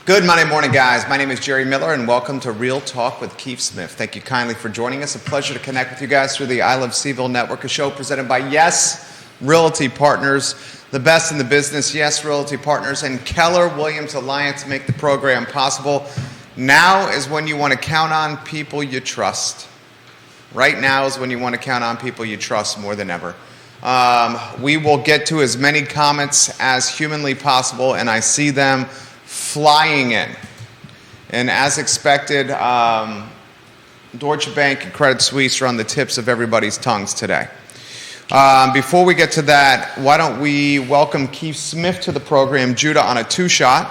Good Monday morning, guys. My name is Jerry Miller, and welcome to Real Talk with Keith Smith. Thank you kindly for joining us. A pleasure to connect with you guys through the I Love CVille Network, a show presented by Yes Realty Partners, the best in the business. Yes Realty Partners and Keller Williams Alliance make the program possible. Now is when you want to count on people you trust. Right now is when you want to count on people you trust more than ever. We will get to as many comments as humanly possible, and I see them flying in. And as expected, Deutsche Bank and Credit Suisse are on the tips of everybody's tongues today. Before we get to that, why don't we welcome Keith Smith to the program, Judah on a two-shot,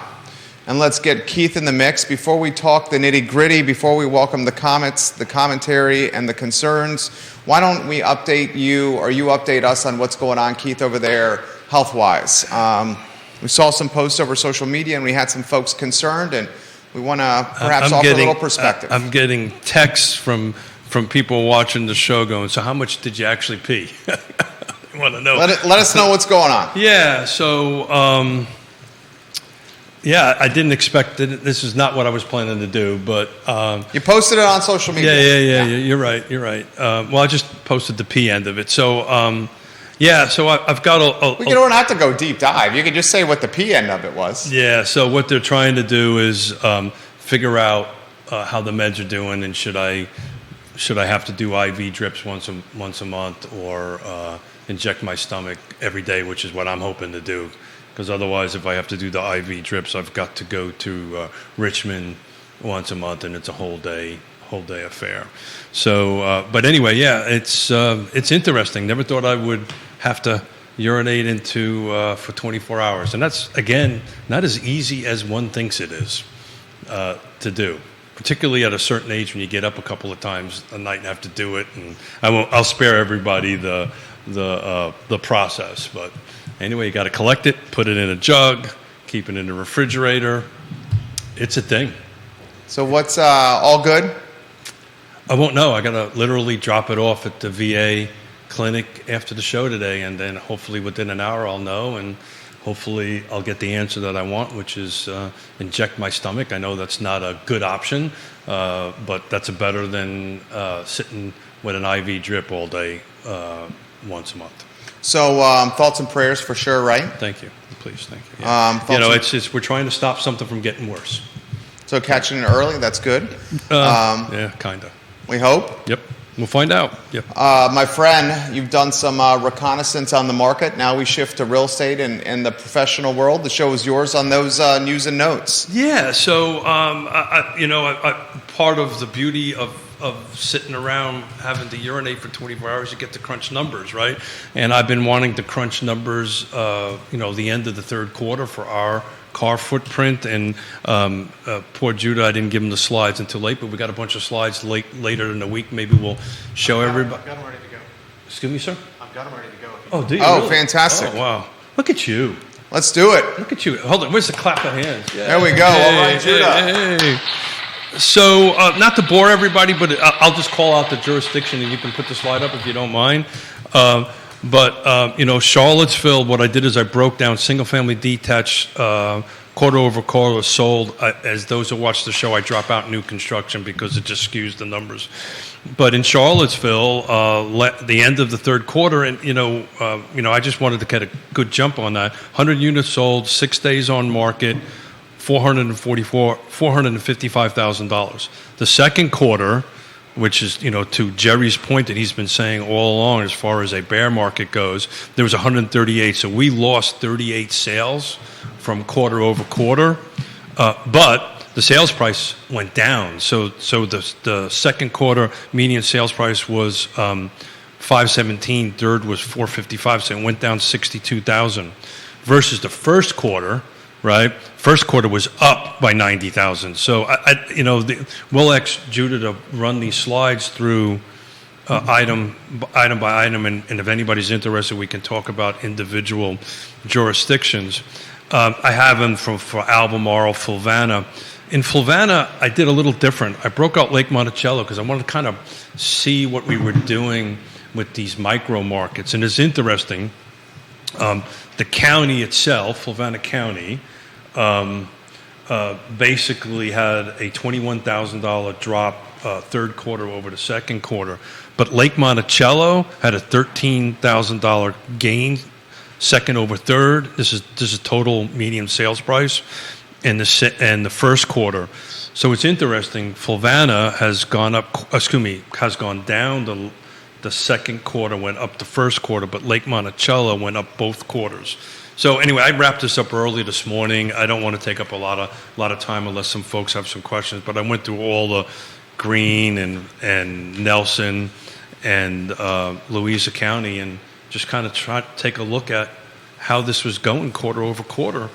and let's get Keith in the mix. Before we talk the nitty-gritty, before we welcome the comments, the commentary, and the concerns, why don't we update you, or you update us on what's going on, Keith, over there, health-wise. We saw some posts over social media, and we had some folks concerned, and we want to perhaps offer a little perspective. I'm getting texts from people watching the show going, so how much did you actually pee? I want to know. Let us know what's going on. Yeah, so, I didn't expect it. This is not what I was planning to do, but... you posted it on social media. Yeah, you're right. Well, I just posted the pee end of it, so... so I've got you don't have to go deep dive. You can just say what the P end of it was. Yeah, so what they're trying to do is figure out how the meds are doing, and should I have to do IV drips once a month, or inject my stomach every day, which is what I'm hoping to do. Because otherwise, if I have to do the IV drips, I've got to go to Richmond once a month, and it's a whole day affair. So, but anyway, it's interesting. Never thought I would have to urinate into for 24 hours, and that's again not as easy as one thinks it is to do. Particularly at a certain age, when you get up a couple of times a night and have to do it. And I'll spare everybody the process. But anyway, you got to collect it, put it in a jug, keep it in the refrigerator. It's a thing. So what's all good? I won't know. I got to literally drop it off at the VA clinic after the show today, and then hopefully within an hour I'll know, and hopefully I'll get the answer that I want, which is inject my stomach. I know that's not a good option, but that's better than sitting with an IV drip all day once a month. So thoughts and prayers for sure, right? Thank you. Please, thank you. Yeah. It's we're trying to stop something from getting worse. So catching it early, that's good. Yeah, kind of. We hope. Yep. We'll find out. Yep. My friend, you've done some reconnaissance on the market. Now we shift to real estate and the professional world. The show is yours on those news and notes. Yeah. So, part of the beauty of sitting around having to urinate for 24 hours, you get to crunch numbers, right? And I've been wanting to crunch numbers, the end of the third quarter for our car footprint, and poor Judah, I didn't give him the slides until late, but we got a bunch of slides later in the week. Maybe we'll show everybody. I've got them ready to go. Excuse me, sir? I've got them ready to go. Oh, do you? Oh, really? Fantastic. Oh, wow. Look at you. Let's do it. Look at you. Hold on. Where's the clap of hands? Yeah. There we go. All right, Judah. Hey. So, not to bore everybody, but I'll just call out the jurisdiction, and you can put the slide up if you don't mind. But Charlottesville, what I did is I broke down single-family detached quarter over quarter sold. As those who watch the show, I drop out new construction because it just skews the numbers. But in Charlottesville, the end of the third quarter, and I just wanted to get a good jump on that. 100 units sold, 6 days on market, $455,000. The second quarter, which is, to Jerry's point that he's been saying all along as far as a bear market goes, there was 138. So we lost 38 sales from quarter over quarter, but the sales price went down. So the second quarter median sales price was $517, third was $455, so it went down $62,000 versus the first quarter. Right, first quarter was up by 90,000. So we'll ask Judah to run these slides through item by item, and if anybody's interested, we can talk about individual jurisdictions. I have them for Albemarle, Fulvana. In Fulvana, I did a little different. I broke out Lake Monticello because I wanted to kind of see what we were doing with these micro markets, and it's interesting. The county itself, Fulvana County, basically had a $21,000 drop third quarter over the second quarter. But Lake Monticello had a $13,000 gain second over third. This is total median sales price in the first quarter. So it's interesting. Flavanna has gone down. The second quarter went up the first quarter, but Lake Monticello went up both quarters. So anyway, I wrapped this up early this morning. I don't want to take up a lot of time unless some folks have some questions. But I went through all the Greene and Nelson and Louisa County and just kind of try to take a look at how this was going quarter over quarter.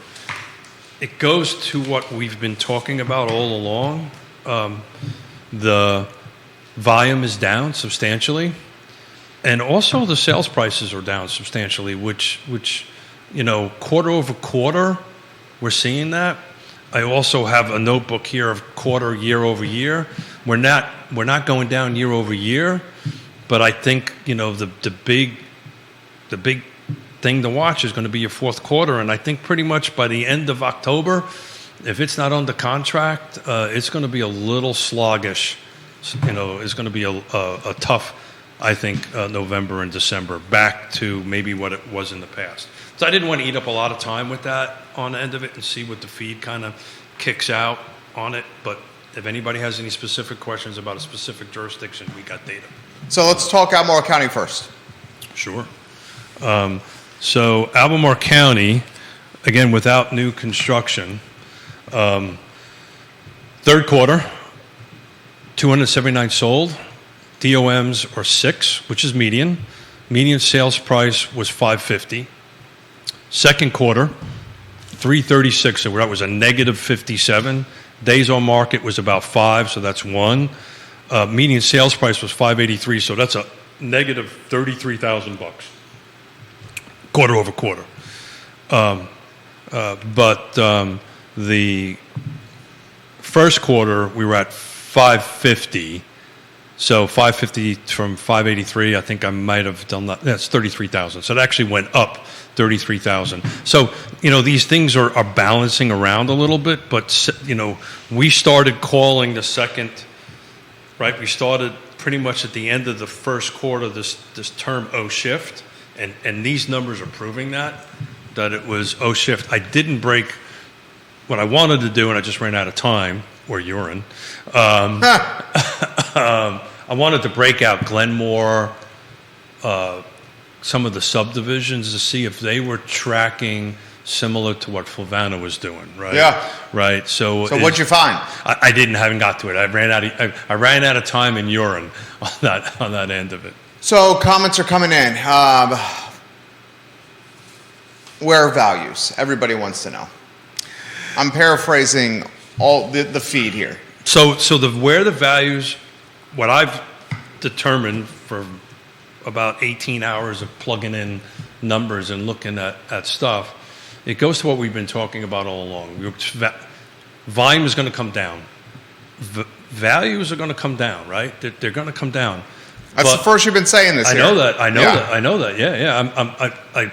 It goes to what we've been talking about all along. The volume is down substantially, and also the sales prices are down substantially, which quarter over quarter, we're seeing that. I also have a notebook here of quarter year over year. We're not going down year over year, but I think the big thing to watch is going to be your fourth quarter, and I think pretty much by the end of October, if it's not under contract, it's going to be a little sluggish. It's going to be a tough, I think, November and December, back to maybe what it was in the past. So I didn't want to eat up a lot of time with that on the end of it and see what the feed kind of kicks out on it. But if anybody has any specific questions about a specific jurisdiction, we got data. So let's talk Albemarle County first. Sure. So Albemarle County, again, without new construction, third quarter, 279 sold. DOMs are 6, which is median. Median sales price was $550. Second quarter, 336, so that was a negative 57. Days on market was about 5, so that's 1. Median sales price was $583, so that's a negative $33,000 quarter over quarter. But the first quarter we were at 550. So 550 from 583, I think I might have done that. That's 33,000. So it actually went up 33,000. So, these things are balancing around a little bit, but, we started calling the second, right? We started pretty much at the end of the first quarter, this term O shift, and these numbers are proving that it was O shift. I didn't break what I wanted to do, and I just ran out of time, or urine. I wanted to break out Glenmore, some of the subdivisions to see if they were tracking similar to what Flavanna was doing, right? Yeah. Right. So what'd you find? I haven't got to it. I ran out of time and urine on that end of it. So comments are coming in. Where are values? Everybody wants to know. I'm paraphrasing all the feed here. So where the values, what I've determined for about 18 hours of plugging in numbers and looking at stuff, it goes to what we've been talking about all along. Volume is going to come down. Values are going to come down, right? They're going to come down. That's the first you've been saying this. I know that. Yeah.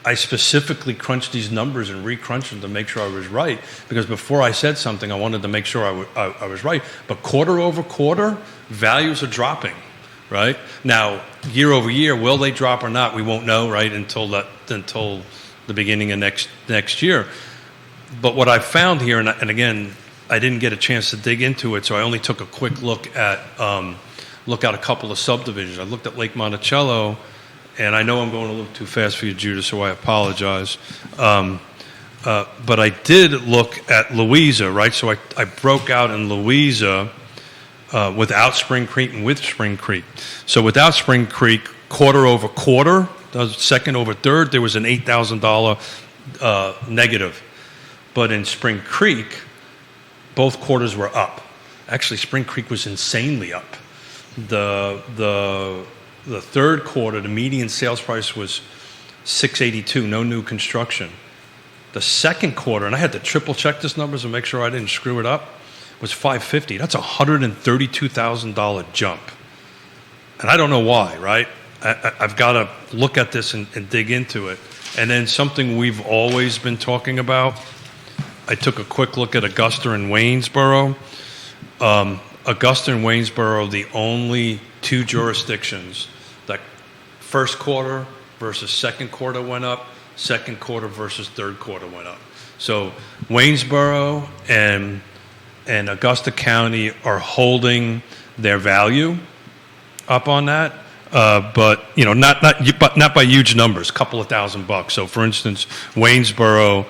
I specifically crunched these numbers and re-crunched them to make sure I was right, because before I said something, I wanted to make sure I was right. But quarter over quarter, values are dropping, right? Now, year over year, will they drop or not? We won't know, right, until the beginning of next year. But what I found here, and again, I didn't get a chance to dig into it, so I only took a quick look at a couple of subdivisions. I looked at Lake Monticello. And I know I'm going a little too fast for you, Judah, so I apologize. But I did look at Louisa, right? So I broke out in Louisa without Spring Creek and with Spring Creek. So without Spring Creek, quarter over quarter, second over third, there was an $8,000 negative. But in Spring Creek, both quarters were up. Actually, Spring Creek was insanely up. The third quarter, the median sales price was $682, no new construction. The second quarter, and I had to triple check this numbers and make sure I didn't screw it up, was $550. That's a $132,000 jump. And I don't know why, right? I've got to look at this and dig into it. And then something we've always been talking about, I took a quick look at Augusta and Waynesboro. Augusta and Waynesboro, the only two jurisdictions that first quarter versus second quarter went up, second quarter versus third quarter went up. So Waynesboro and Augusta County are holding their value up on that, but not by huge numbers, a couple of $1,000. So for instance, Waynesboro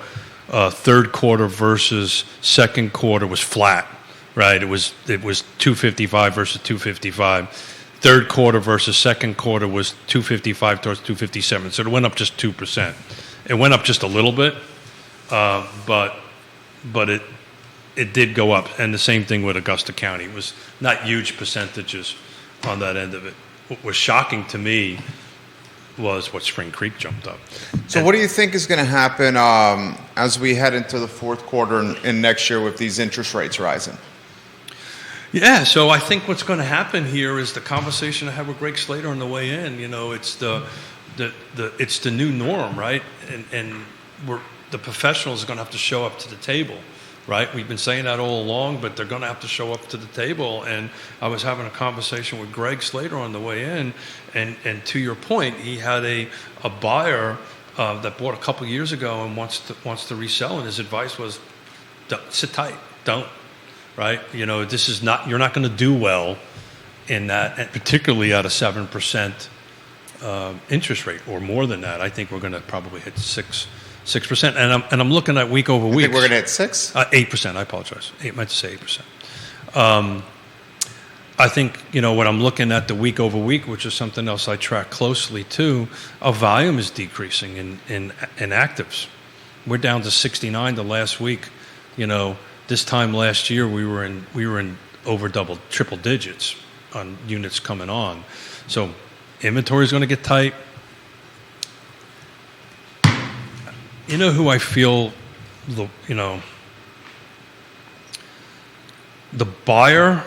third quarter versus second quarter was flat, right? It was 255 versus 255. Third quarter versus second quarter was 255 towards 257. So it went up just 2%. It went up just a little bit, but it did go up. And the same thing with Augusta County. It was not huge percentages on that end of it. What was shocking to me was what Spring Creek jumped up. So what do you think is going to happen as we head into the fourth quarter and next year with these interest rates rising? Yeah, so I think what's going to happen here is the conversation I had with Greg Slater on the way in. It's it's the new norm, right? And the professionals are going to have to show up to the table, right? We've been saying that all along, but they're going to have to show up to the table. And I was having a conversation with Greg Slater on the way in, and to your point, he had a buyer that bought a couple years ago and wants to resell, and his advice was, sit tight, don't. Right, this is not. You're not going to do well in that, and particularly at a 7% interest rate or more than that. I think we're going to probably hit 6%. And I'm looking at week over week. We're going to hit 6? 8%. I apologize. I meant to say 8%. I think when I'm looking at the week over week, which is something else I track closely too. Our volume is decreasing in actives. We're down to 69 the last week. This time last year, we were in over triple digits on units coming on. So inventory is going to get tight. Who I feel, the buyer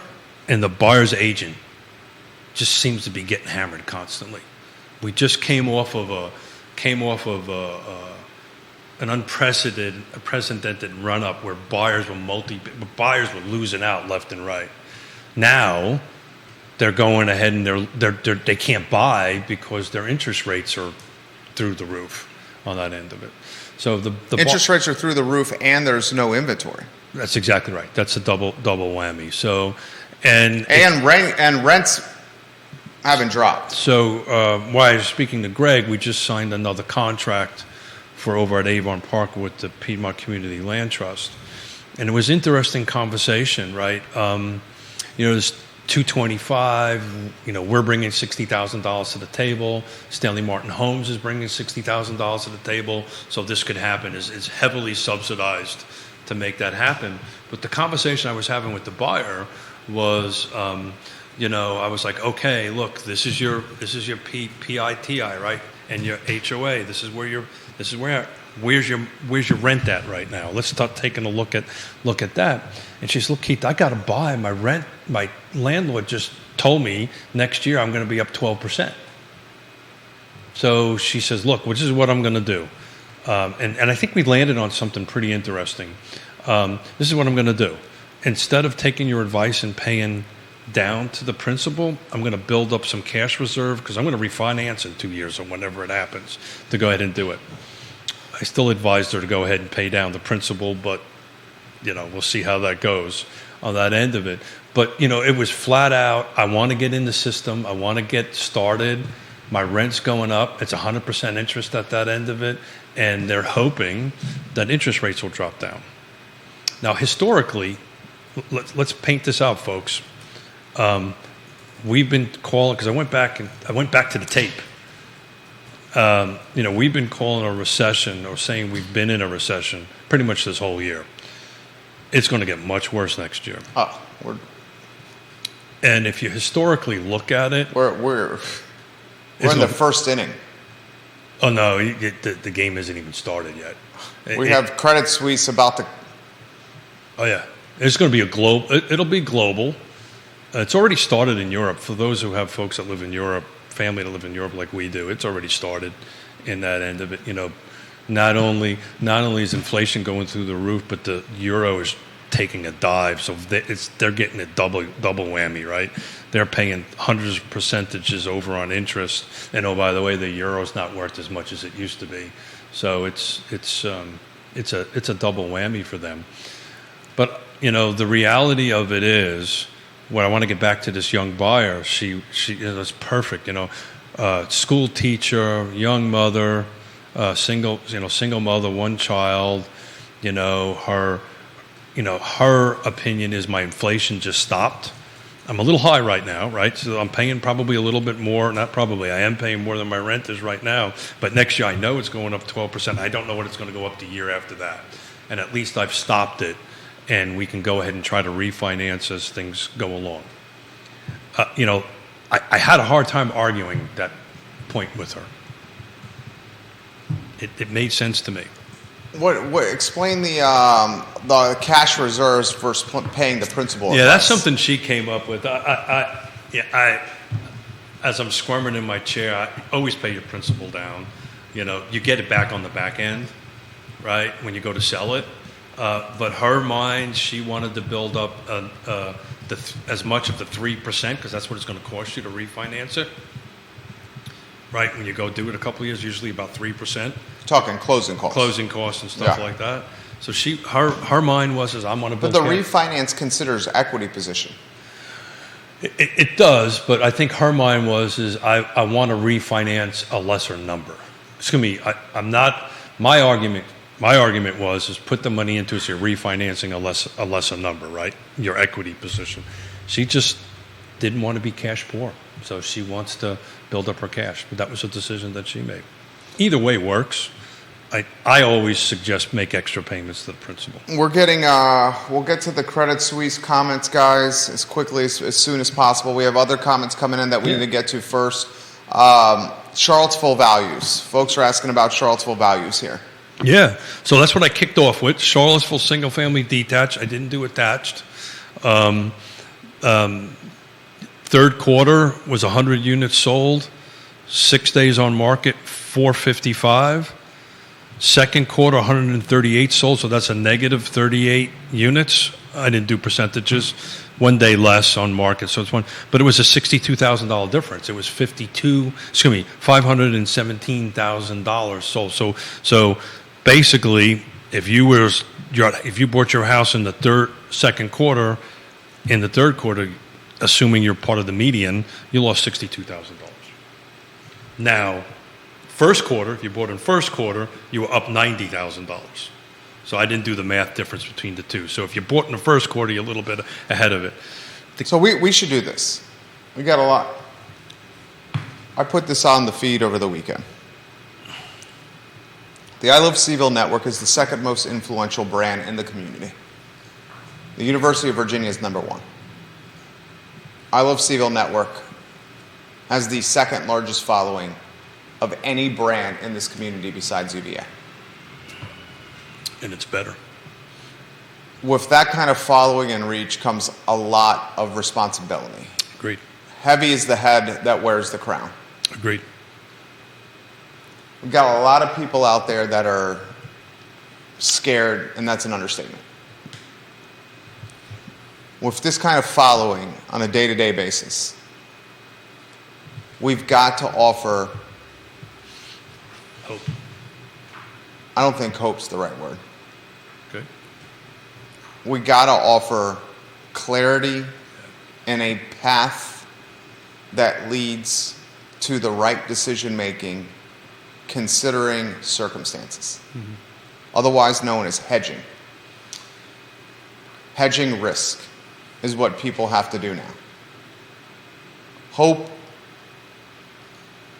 and the buyer's agent just seems to be getting hammered constantly. We just came off of an unprecedented run-up where buyers were losing out left and right. Now they're going ahead and they can't buy because their interest rates are through the roof on that end of it. So the interest rates are through the roof, and there's no inventory. That's exactly right. That's a double whammy. So and rents haven't dropped. So while I was speaking to Greg, we just signed another contract for over at Avon Park with the Piedmont Community Land Trust. And it was interesting conversation, right? There's 225, we're bringing $60,000 to the table. Stanley Martin Homes is bringing $60,000 to the table. So this could happen. Is heavily subsidized to make that happen. But the conversation I was having with the buyer was, I was like, okay, look, this is your PITI, right? And your HOA. Where's your rent at right now? Let's start taking a look at that. And she says, look, Keith, I got to buy my rent. My landlord just told me next year I'm going to be up 12%. So she says, look, this is what I'm going to do. And I think we landed on something pretty interesting. This is what I'm going to do. Instead of taking your advice and paying down to the principal, I'm going to build up some cash reserve because I'm going to refinance in 2 years or whenever it happens to go ahead and do it. I still advised her to go ahead and pay down the principal, but we'll see how that goes on that end of it. But it was flat out, I want to get in the system, I want to get started. My rent's going up, it's 100% interest at that end of it, and they're hoping that interest rates will drop down. Now historically, let's paint this out, folks. We've been calling, because I went back to the tape. We've been calling a recession or saying we've been in a recession pretty much this whole year. It's going to get much worse next year. And if you historically look at it, we're in the first inning. Oh no, the game isn't even started yet. We have Credit Suisse about to. Oh yeah, it's going to be it'll be global. It's already started in Europe. For those who have folks that live in Europe, family to live in Europe like we do. It's already started in that end of it. Not only is inflation going through the roof, but the euro is taking a dive. So they're getting a double whammy, right? They're paying hundreds of percentages over on interest, and oh, by the way, the euro's not worth as much as it used to be. So it's a double whammy for them. But the reality of it is, what I want to get back to this young buyer. She is perfect. School teacher, young mother, single mother, one child. Her opinion is my inflation just stopped. I'm a little high right now, right? So I'm paying probably a little bit more. Not probably. I am paying more than my rent is right now. But next year I know it's going up 12%. I don't know what it's going to go up the year after that. And at least I've stopped it, and we can go ahead and try to refinance as things go along. I had a hard time arguing that point with her. It made sense to me. What explain the cash reserves versus paying the principal? Yeah, that's something she came up with. I as I'm squirming in my chair, I always pay your principal down. You get it back on the back end, right, when you go to sell it. But her mind, she wanted to build up as much of the 3%, because that's what it's going to cost you to refinance it. Right, when you go do it a couple of years, usually about 3%. Talking closing costs and stuff like that. So her mind was, I want to build. But the refinance considers equity position. It does, but I think her mind was I want to refinance a lesser number. Excuse me, I'm not. My argument was put the money into it, so you're refinancing a lesser number, right? Your equity position. She just didn't want to be cash poor, so she wants to build up her cash. But that was a decision that she made. Either way works. I always suggest make extra payments to the principal. We'll get to the Credit Suisse comments, guys, as quickly as soon as possible. We have other comments coming in that we need to get to first. Charlottesville values. Folks are asking about Charlottesville values here. Yeah, so that's what I kicked off with. Charlottesville single-family detached. I didn't do attached. Third quarter was 100 units sold. 6 days on market, 455. Second quarter, 138 sold, so that's a negative 38 units. I didn't do percentages. 1 day less on market, so it's one. But it was a $62,000 difference. It was $517,000 sold. So basically, if you bought your house in the second quarter, in the third quarter, assuming you're part of the median, you lost $62,000. Now, first quarter, if you bought in first quarter, you were up $90,000. So I didn't do the math difference between the two. So if you bought in the first quarter, you're a little bit ahead of it. So we should do this. We got a lot. I put this on the feed over the weekend. The I Love CVille Network is the second most influential brand in the community. The University of Virginia is number one. I Love CVille Network has the second largest following of any brand in this community besides UVA. And it's better. With that kind of following and reach comes a lot of responsibility. Agreed. Heavy is the head that wears the crown. Agreed. We've got a lot of people out there that are scared, and that's an understatement. With this kind of following on a day-to-day basis, we've got to offer hope. I don't think hope's the right word. Okay. We got to offer clarity and a path that leads to the right decision making, considering circumstances. Mm-hmm. Otherwise known as hedging. Hedging risk is what people have to do now. Hope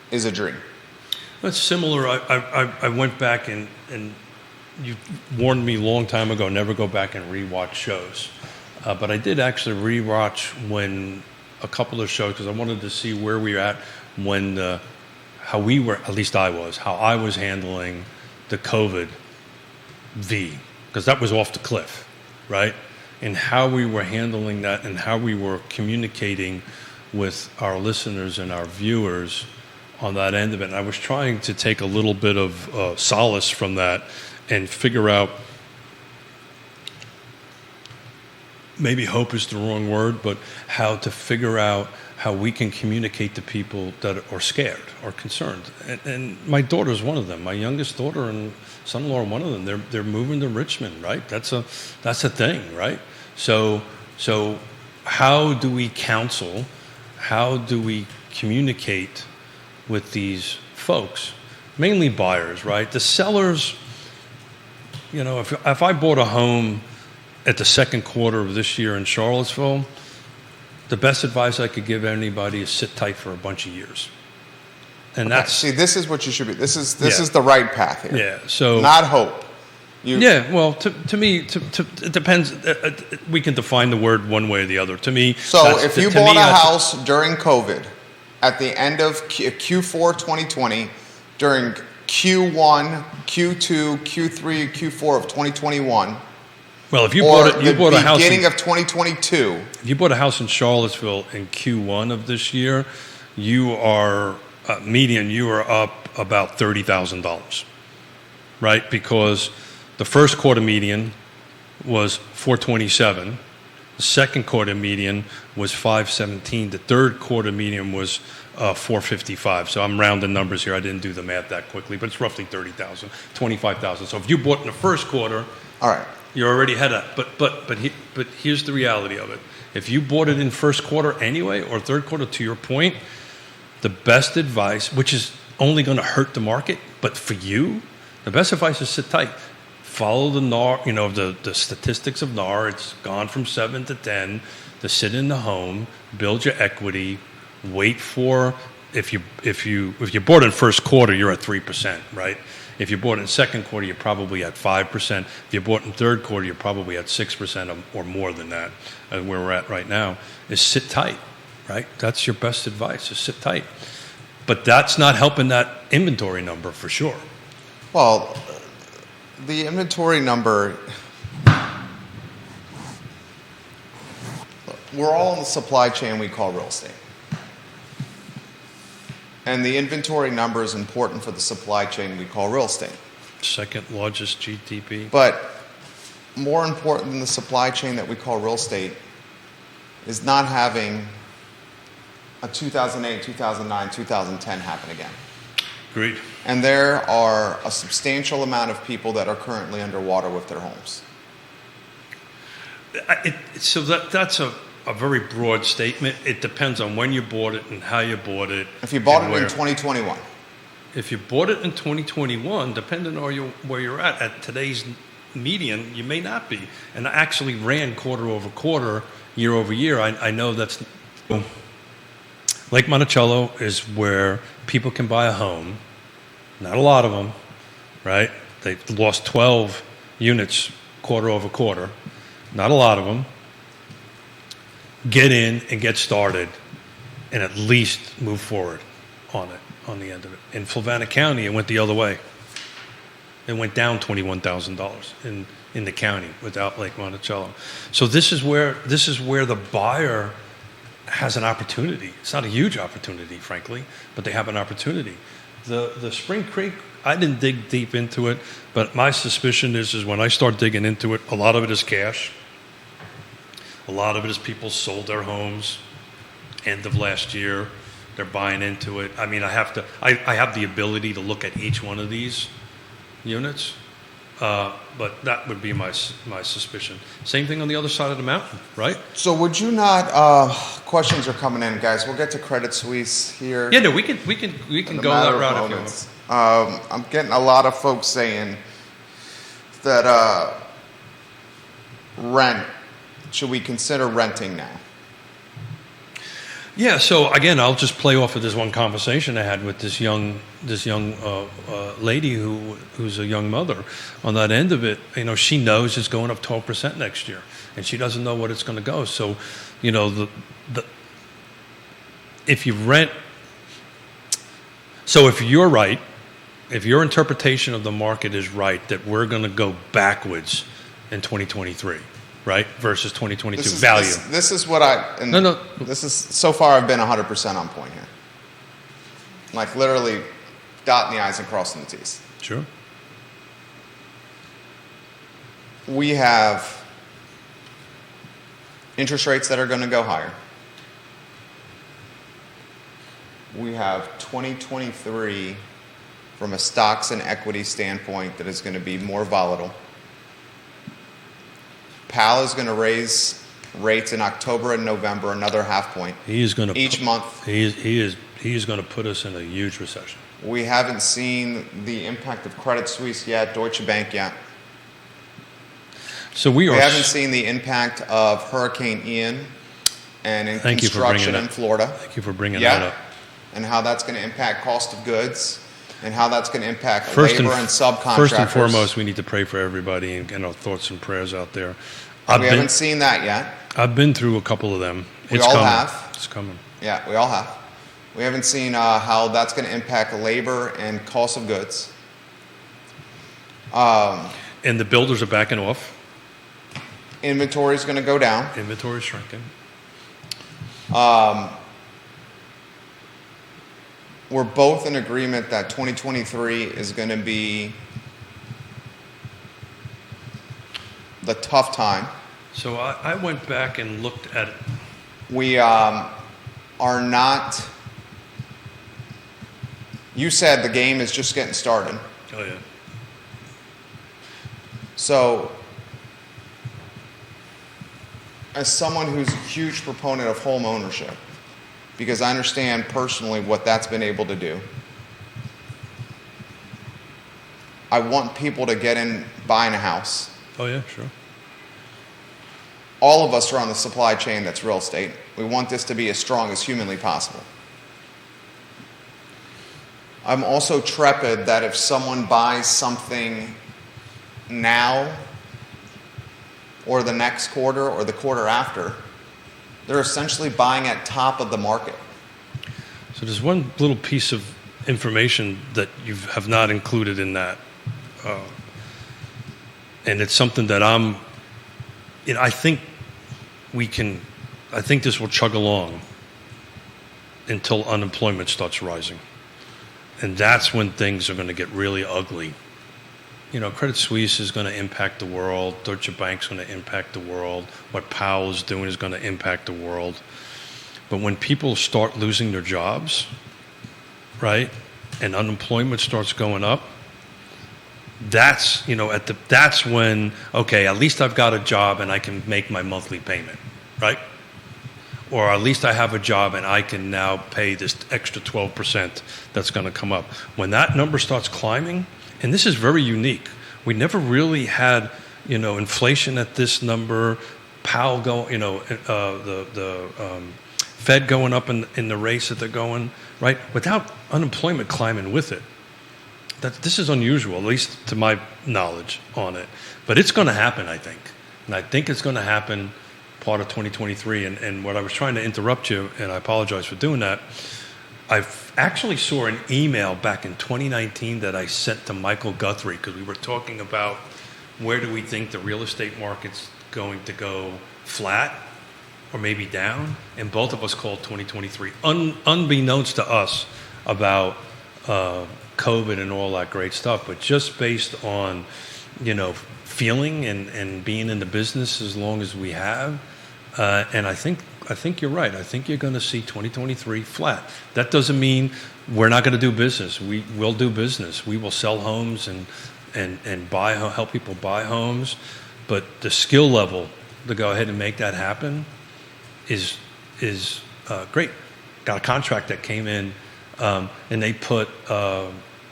is a dream. That's similar. I went back and you warned me a long time ago, never go back and rewatch shows. But I did actually rewatch when a couple of shows, because I wanted to see where we were at when how we were, at least I was handling the COVID V, because that was off the cliff, right? And how we were handling that and how we were communicating with our listeners and our viewers on that end of it. And I was trying to take a little bit of solace from that and figure out, maybe hope is the wrong word, but how to figure out how we can communicate to people that are scared or concerned. And my daughter's one of them. My youngest daughter and son-in-law are one of them. They're moving to Richmond, right? That's a thing, right? So how do we counsel? How do we communicate with these folks? Mainly buyers, right? The sellers, if I bought a home at the second quarter of this year in Charlottesville, the best advice I could give anybody is sit tight for a bunch of years. And that's... See, this is what you should be. This is the right path here. Yeah, so... Not hope. Well, to me, it depends. We can define the word one way or the other. To me... So if you bought a house during COVID, at the end of Q4 2020, during Q1, Q2, Q3, Q4 of 2021... Well, if you bought a house beginning of 2022. If you bought a house in Charlottesville in Q1 of this year, you are median. You are up about $30,000, right? Because the first quarter median was $427. The second quarter median was $517. The third quarter median was $455. So I'm rounding numbers here. I didn't do the math that quickly, but it's roughly $30,000, $25,000. So if you bought in the first quarter, all right. You're already ahead of, but here's the reality of it. If you bought it in first quarter anyway, or third quarter, to your point, the best advice, which is only going to hurt the market, but for you, the best advice is sit tight. Follow the NAR, the statistics of NAR. It's gone from 7 to 10. To sit in the home, build your equity, wait for, if you bought in first quarter, you're at 3%, right? If you bought in second quarter, you're probably at 5%. If you bought in third quarter, you're probably at 6% or more than that, where we're at right now, is sit tight, right? That's your best advice, is sit tight. But that's not helping that inventory number for sure. Well, the inventory number, we're all in the supply chain we call real estate. And the inventory number is important for the supply chain we call real estate. Second largest GDP. But more important than the supply chain that we call real estate is not having a 2008, 2009, 2010 happen again. Agreed. And there are a substantial amount of people that are currently underwater with their homes. So that's a very broad statement. It depends on when you bought it and how you bought it. If you bought it in 2021. If you bought it in 2021, depending on where you're at today's median, you may not be. And I actually ran quarter over quarter, year over year. I know that's... Lake Monticello is where people can buy a home. Not a lot of them, right? They've lost 12 units quarter over quarter. Not a lot of them. Get in and get started and at least move forward on it, on the end of it. In Fluvanna County, it went the other way. It went down $21,000 in the county without Lake Monticello. So this is where the buyer has an opportunity. It's not a huge opportunity, frankly, but they have an opportunity. The Spring Creek, I didn't dig deep into it, but my suspicion is when I start digging into it, a lot of it is cash. A lot of it is people sold their homes end of last year. They're buying into it. I mean, I have the ability to look at each one of these units, but that would be my suspicion. Same thing on the other side of the mountain, right? So would you not? Questions are coming in, guys. We'll get to Credit Suisse here. Yeah, no, we can go that route if you want. I'm getting a lot of folks saying that rent. Should we consider renting now? Yeah. So again, I'll just play off of this one conversation I had with this young lady who's a young mother. On that end of it, she knows it's going up 12% next year, and she doesn't know what it's going to go. So, if you rent. So if you're right, if your interpretation of the market is right, that we're going to go backwards in 2023. right, versus 2022 This is, value. this is what I... And No. This is, so far I've been 100% on point here. Like literally dotting the I's and crossing the T's. Sure. We have interest rates that are going to go higher. We have 2023 from a stocks and equity standpoint that is going to be more volatile. Powell is going to raise rates in October and November another half point. He is going to each month. He is going to put us in a huge recession. We haven't seen the impact of Credit Suisse yet, Deutsche Bank yet. So we haven't seen the impact of Hurricane Ian and in construction in Florida. Thank you for bringing that up. And how that's going to impact cost of goods and how that's going to impact labor and subcontractors. First and foremost, we need to pray for everybody and get our thoughts and prayers out there. We haven't seen that yet. I've been through a couple of them. We all have. It's coming. Yeah, we all have. We haven't seen how that's going to impact labor and cost of goods. And the builders are backing off. Inventory is going to go down. Inventory is shrinking. We're both in agreement that 2023 is going to be the tough time. So I went back and looked at it. We are not... You said the game is just getting started. Oh, yeah. So, as someone who's a huge proponent of home ownership, because I understand personally what that's been able to do, I want people to get in buying a house. Oh, yeah, sure. All of us are on the supply chain that's real estate. We want this to be as strong as humanly possible. I'm also trepid that if someone buys something now or the next quarter or the quarter after, they're essentially buying at top of the market. So there's one little piece of information that you have not included in that. And it's something that I think this will chug along until unemployment starts rising. And that's when things are going to get really ugly. Credit Suisse is going to impact the world. Deutsche Bank's going to impact the world. What Powell is doing is going to impact the world. But when people start losing their jobs, right, and unemployment starts going up, that's when, okay, at least I've got a job and I can make my monthly payment, right? Or at least I have a job and I can now pay this extra 12% that's going to come up. When that number starts climbing, and this is very unique. We never really had, inflation at this number, Powell the Fed going up in the race that they're going, right? Without unemployment climbing with it. This is unusual, at least to my knowledge on it. But it's going to happen, I think. And I think it's going to happen part of 2023. And what I was trying to interrupt you, and I apologize for doing that, I actually saw an email back in 2019 that I sent to Michael Guthrie because we were talking about where do we think the real estate market's going to go flat or maybe down, and both of us called 2023, unbeknownst to us about COVID and all that great stuff, but just based on, feeling and being in the business as long as we have, and I think you're right. I think you're going to see 2023 flat. That doesn't mean we're not going to do business. We will do business. We will sell homes and help people buy homes. But the skill level to go ahead and make that happen is great. Got a contract that came in, and they put.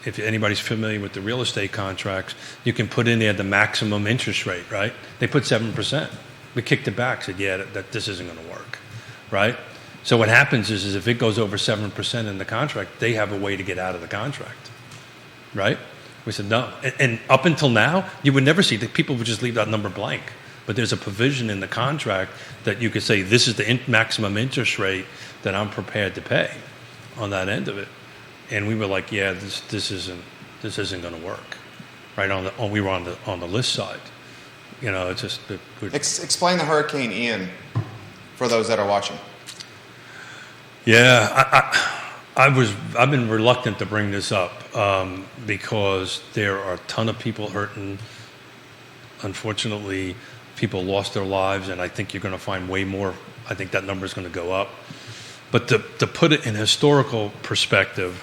If anybody's familiar with the real estate contracts, you can put in there the maximum interest rate. Right? They put 7%. We kicked it back. Said, yeah, that this isn't going to work. Right? So what happens is if it goes over 7% in the contract, they have a way to get out of the contract. Right? We said no. And up until now, you would never see that people would just leave that number blank. But there's a provision in the contract that you could say this is the maximum interest rate that I'm prepared to pay on that end of it. And we were like, yeah, this isn't going to work. Right? We were on the list side. it's just Explain the Hurricane Ian for those that are watching. Yeah, I've been reluctant to bring this up because there are a ton of people hurting. Unfortunately, people lost their lives, and I think you're going to find way more. I think that number is going to go up. But to put it in historical perspective,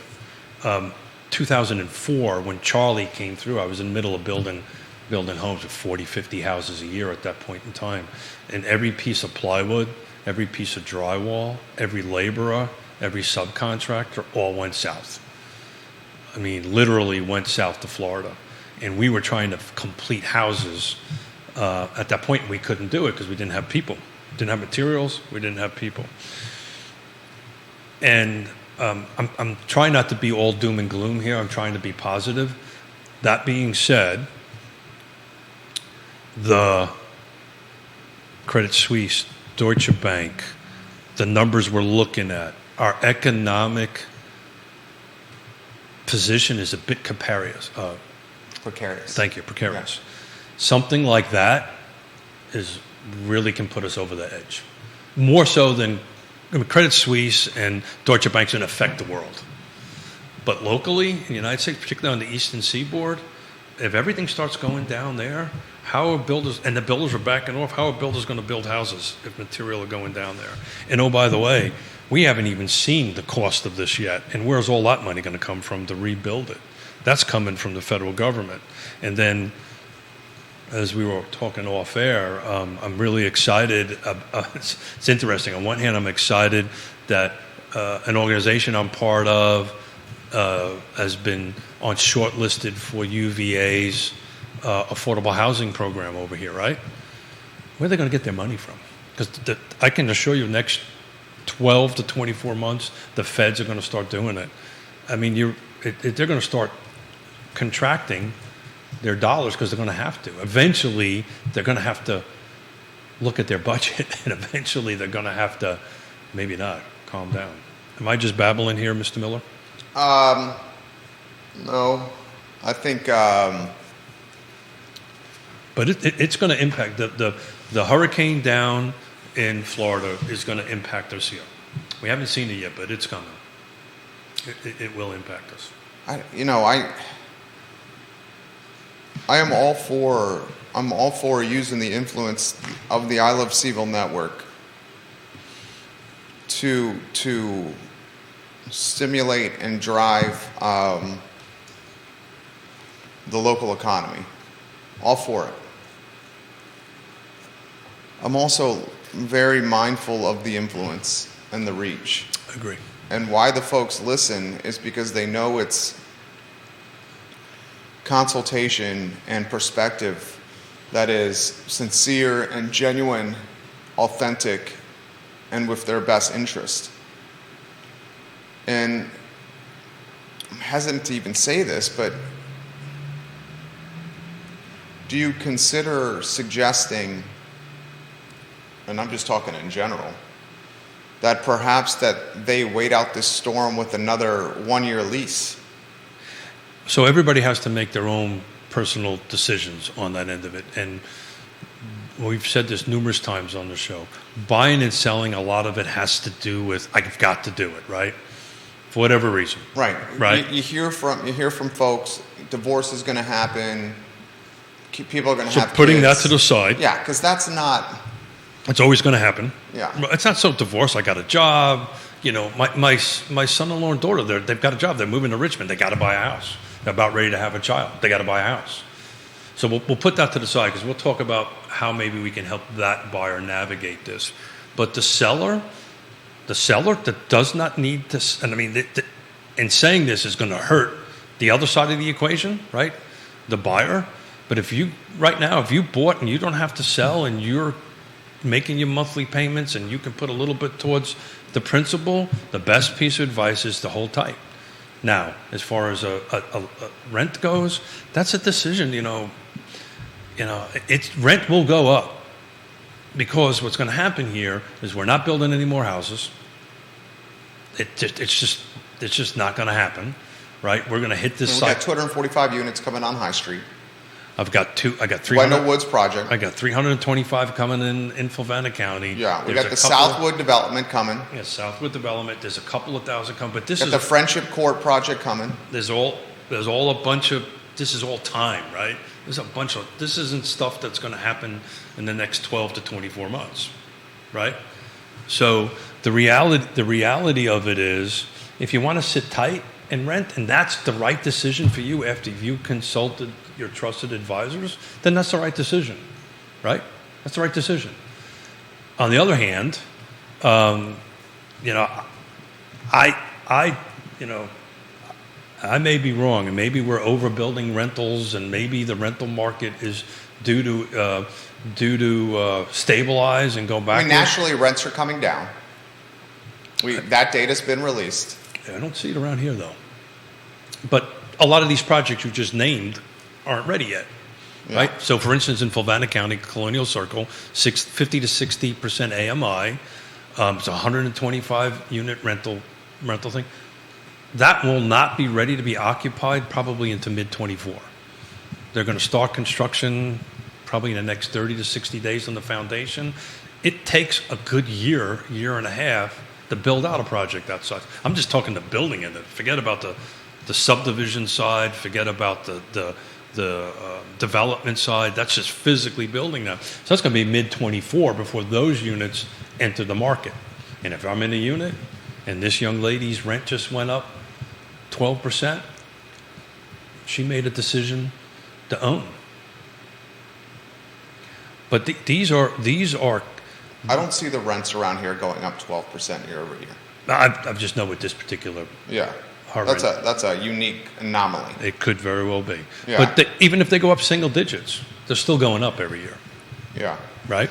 2004, when Charlie came through, I was in the middle of building homes with 40, 50 houses a year at that point in time. And every piece of plywood, every piece of drywall, every laborer, every subcontractor all went south. I mean, literally went south to Florida. And we were trying to complete houses. At that point, we couldn't do it because we didn't have people. Didn't have materials. We didn't have people. And I'm trying not to be all doom and gloom here. I'm trying to be positive. That being said, the Credit Suisse, Deutsche Bank, the numbers we're looking at, our economic position is a bit precarious. Thank you, precarious. Yeah. Something like that really can put us over the edge. More so than Credit Suisse and Deutsche Bank's going to affect the world. But locally, in the United States, particularly on the Eastern Seaboard, if everything starts going down there, how are builders, and the builders are backing off, how are builders going to build houses if material are going down there? And oh, by the way, we haven't even seen the cost of this yet. And where's all that money going to come from to rebuild it? That's coming from the federal government. And then, as we were talking off air, I'm really excited. It's interesting. On one hand, I'm excited that an organization I'm part of has been shortlisted for UVA's affordable housing program over here, right? Where are they going to get their money from? Because I can assure you, next 12 to 24 months, the feds are going to start doing it. I mean, they're going to start contracting their dollars because they're going to have to. Eventually, they're going to have to look at their budget, and eventually they're going to have to, maybe not, calm down. Am I just babbling here, Mr. Miller? No. I think... But it's going to impact. The hurricane down in Florida is going to impact us here. We haven't seen it yet, but it's coming. It will impact us. I'm all for using the influence of the I Love CVille Network to stimulate and drive the local economy. All for it. I'm also very mindful of the influence and the reach. Agree. And why the folks listen is because they know it's consultation and perspective that is sincere and genuine, authentic, and with their best interest. And I'm hesitant to even say this, but do you consider suggesting, and I'm just talking in general, that perhaps that they wait out this storm with another 1-year lease? So everybody has to make their own personal decisions on that end of it. And we've said this numerous times on the show. Buying and selling, a lot of it has to do with, I've got to do it, right? For whatever reason. Right. Right. You hear from folks, divorce is going to happen, people are going to have So putting kids. that to the side. Yeah, because that's not... It's always going to happen. Yeah. It's not so divorce, I got a job. My son-in-law and daughter, they've got a job. They're moving to Richmond. They got to buy a house. They're about ready to have a child. They got to buy a house. So we'll put that to the side because we'll talk about how maybe we can help that buyer navigate this. But the seller that does not need this, and I mean, in saying this is going to hurt the other side of the equation, right? The buyer. But if you bought and you don't have to sell and you're making your monthly payments and you can put a little bit towards the principal, the best piece of advice is to hold tight. Now, as far as a rent goes, that's a decision. Rent will go up because what's going to happen here is we're not building any more houses. It's just not going to happen, right? We're going to hit this We've got 245 units coming on High Street. I got 300. Wendell Woods project. I got 325 coming in Fluvanna County. Yeah, we There's got the a couple- Southwood development coming. Yeah, Southwood development. There's a couple of thousand coming, but this Got is the Friendship Court project coming. there's all a bunch of, this is all time, right? There's a bunch of, this isn't stuff that's going to happen in the next 12 to 24 months, right? So the reality of it is, if you want to sit tight and rent, and that's the right decision for you after you consulted your trusted advisors, then that's the right decision, right? That's the right decision. On the other hand, you know, I may be wrong, and maybe we're overbuilding rentals, and maybe the rental market is due to stabilize and go back. I mean, nationally, rents are coming down. That data's been released. I don't see it around here, though. But a lot of these projects you just named aren't ready yet, right? So, for instance, in Fluvanna County, Colonial Circle, 50 to 60% AMI, it's a 125 unit rental thing. That will not be ready to be occupied probably into mid-24. They're going to start construction probably in the next 30 to 60 days on the foundation. It takes a good year and a half to build out a project that size. I'm just talking the building end of it. Forget about the subdivision side. Forget about the development side. That's just physically building that. So that's going to be mid-24 before those units enter the market. And if I'm in a unit and this young lady's rent just went up 12%, she made a decision to own. But these are. I don't see the rents around here going up 12% year over year. I just know with this particular. Yeah, her that's rent, a unique anomaly. it could very well be. Yeah. But even if they go up single digits, they're still going up every year, Yeah. right?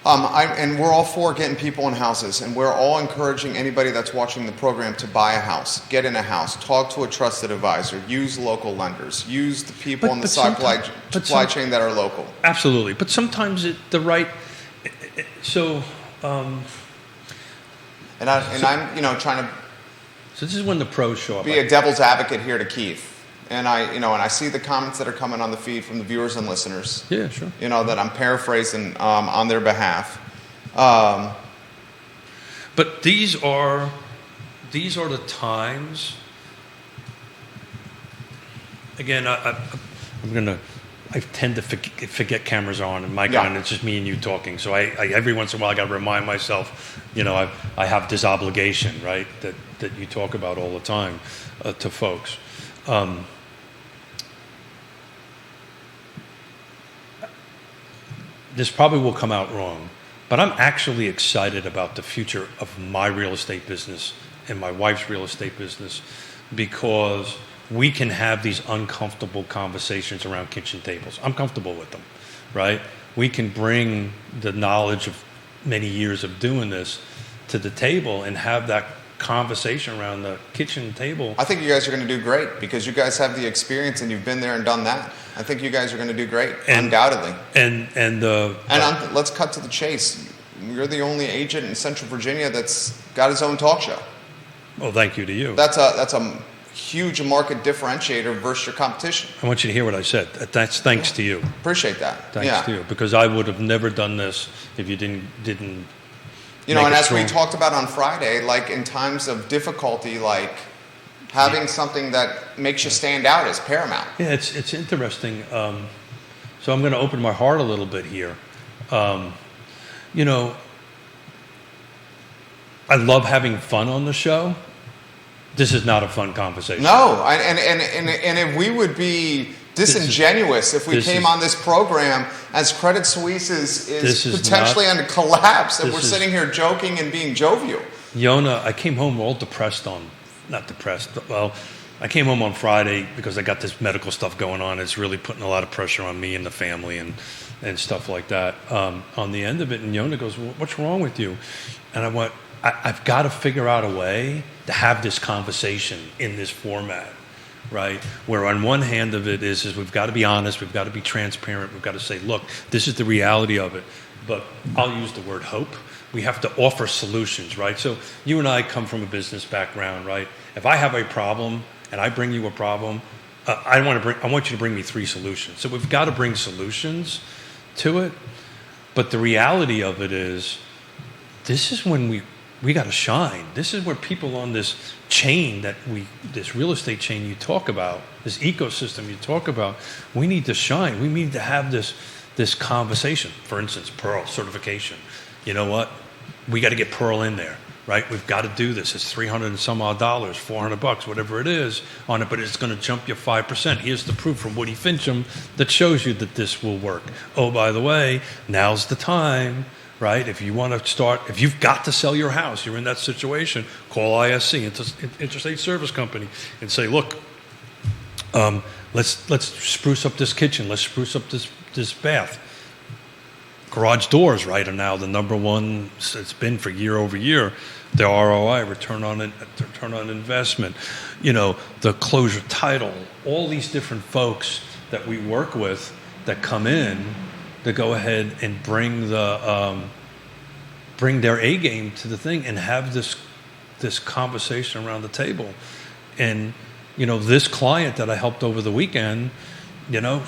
And we're all for getting people in houses, and we're all encouraging anybody that's watching the program to buy a house, get in a house, talk to a trusted advisor, use local lenders, use the people in the supply chain that are local. Absolutely, but sometimes So. I'm trying to So this is when the pros show up. be a devil's advocate here to Keith, and I see the comments that are coming on the feed from the viewers and listeners. Yeah, sure. That I'm paraphrasing on their behalf. But these are the times. Again, I tend to forget cameras on, and Mike on. It's just me and you talking. So I every once in a while I got to remind myself. I have this obligation, right? That you talk about all the time to folks. This probably will come out wrong, but I'm actually excited about the future of my real estate business and my wife's real estate business, because we can have these uncomfortable conversations around kitchen tables. I'm comfortable with them, right? We can bring the knowledge of many years of doing this to the table and have that conversation around the kitchen table. I think you guys are going to do great because you guys have the experience and you've been there and done that. I think you guys are going to do great, undoubtedly. And let's cut to the chase. You're the only agent in Central Virginia that's got his own talk show. Well, thank you to you. That's a huge market differentiator versus your competition. I want you to hear what I said. That's thanks to you. Appreciate that. Thanks to you, because I would have never done this if you didn't. And as we talked about on Friday, like in times of difficulty, like having something that makes you stand out is paramount. Yeah, it's interesting. So I'm going to open my heart a little bit here. I love having fun on the show. This is not a fun conversation. No, and if we would be disingenuous if we came on this program as Credit Suisse is potentially on a collapse and we're sitting here joking and being jovial. Yonna, I came home all I came home on Friday because I got this medical stuff going on. It's really putting a lot of pressure on me and the family and stuff like that. On the end of it, and Yonna goes, well, what's wrong with you? And I went, I've got to figure out a way to have this conversation in this format, right? Where on one hand of it is we've got to be honest, we've got to be transparent, we've got to say, look, this is the reality of it. But I'll use the word hope. We have to offer solutions, right? So you and I come from a business background, right? If I have a problem and I bring you a problem, I want you to bring me 3 solutions. So we've got to bring solutions to it. But the reality of it is, this is when we got to shine. This is where people on this chain this real estate chain you talk about, this ecosystem you talk about, we need to shine. We need to have this conversation. For instance, Pearl certification. You know what? We got to get Pearl in there, right? We've got to do this. It's $300 and some odd, $400, whatever it is on it, but it's going to jump you 5%. Here's the proof from Woody Fincham that shows you that this will work. Oh, by the way, now's the time. Right? If you want to start, if you've got to sell your house, you're in that situation, call ISC, Intrastate Service Company, and say, look, let's spruce up this kitchen, let's spruce up this bath. Garage doors, right, are now the number one. It's been for year over year. The ROI, return on investment, the closure title, all these different folks that we work with that come in to go ahead and bring their A game to the thing and have this conversation around the table. And this client that I helped over the weekend,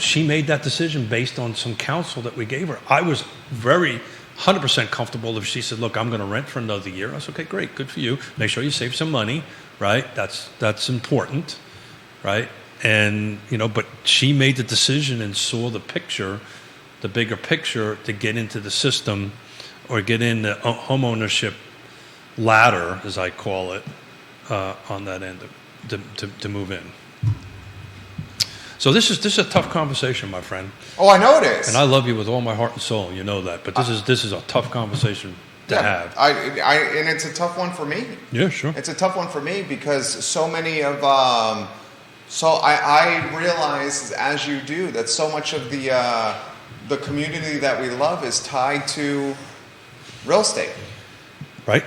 she made that decision based on some counsel that we gave her. I was very 100% comfortable if she said, look, I'm going to rent for another year. I said, okay, great, good for you. Make sure you save some money, right? That's important, right? And but she made the decision and saw the picture, the bigger picture, to get into the system or get in the home ownership ladder, as I call it, on that end to move in. So this is a tough conversation, my friend. Oh, I know it is. And I love you with all my heart and soul. You know that. But this is a tough conversation to have. And it's a tough one for me. Yeah, sure. It's a tough one for me because so many of I realize, as you do, that so much of the community that we love is tied to real estate. Right.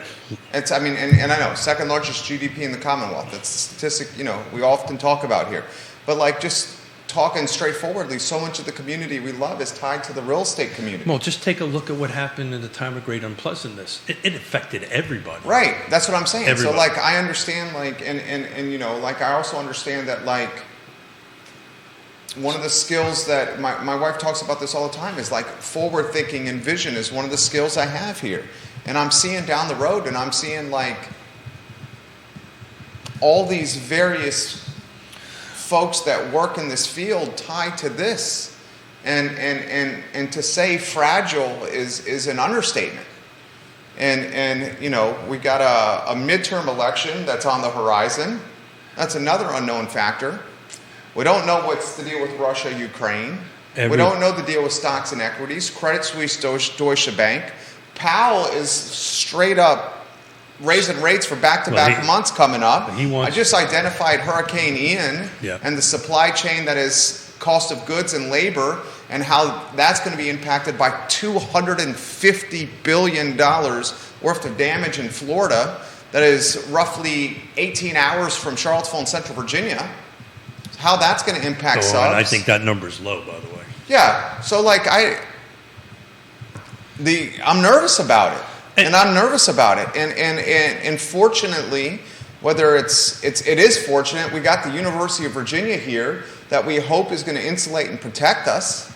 It's, and I know, second largest GDP in the Commonwealth. That's a statistic, we often talk about here. But just talking straightforwardly, so much of the community we love is tied to the real estate community. Well, just take a look at what happened in the time of great unpleasantness. It affected everybody. Right. That's what I'm saying. Everybody. So I understand, I also understand that, one of the skills that my wife talks about this all the time is forward thinking and vision is one of the skills I have here. And I'm seeing down the road, and I'm seeing all these various folks that work in this field tied to this. And to say fragile is an understatement. And we got a midterm election that's on the horizon. That's another unknown factor. We don't know what's the deal with Russia, Ukraine. We don't know the deal with stocks and equities. Credit Suisse, Deutsche Bank. Powell is straight up raising rates for back-to-back months coming up. I just identified Hurricane Ian and the supply chain that is cost of goods and labor and how that's going to be impacted by $250 billion worth of damage in Florida that is roughly 18 hours from Charlottesville in Central Virginia. How that's going to impact subs. And I think that number's low, by the way. Yeah. So I'm nervous about it. And I'm nervous about it. And fortunately, whether it is fortunate, we got the University of Virginia here that we hope is going to insulate and protect us.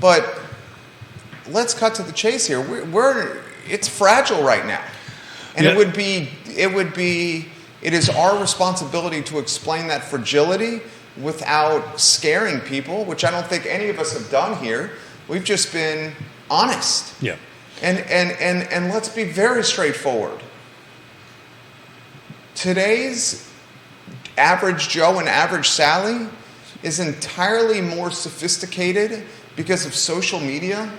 But let's cut to the chase here. It's fragile right now. And it is our responsibility to explain that fragility without scaring people, which I don't think any of us have done here. We've just been honest. Yeah. And let's be very straightforward. Today's average Joe and average Sally is entirely more sophisticated because of social media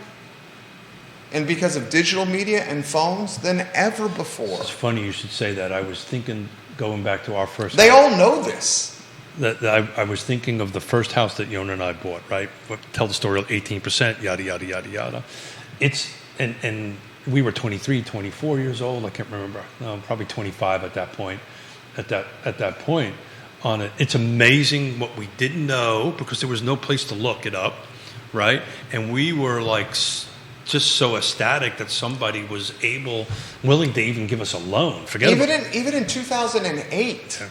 and because of digital media and phones than ever before. It's funny you should say that. I was thinking, going back to our first They house, all know this. that I was thinking of the first house that Yonna and I bought, right? Tell the story of 18%, yada, yada, yada, yada. And we were 23, 24 years old. I can't remember. No, probably 25 at that point. At that point on it. It's amazing what we didn't know because there was no place to look it up, right? And we were just so ecstatic that somebody was willing to even give us a loan. Even in 2008,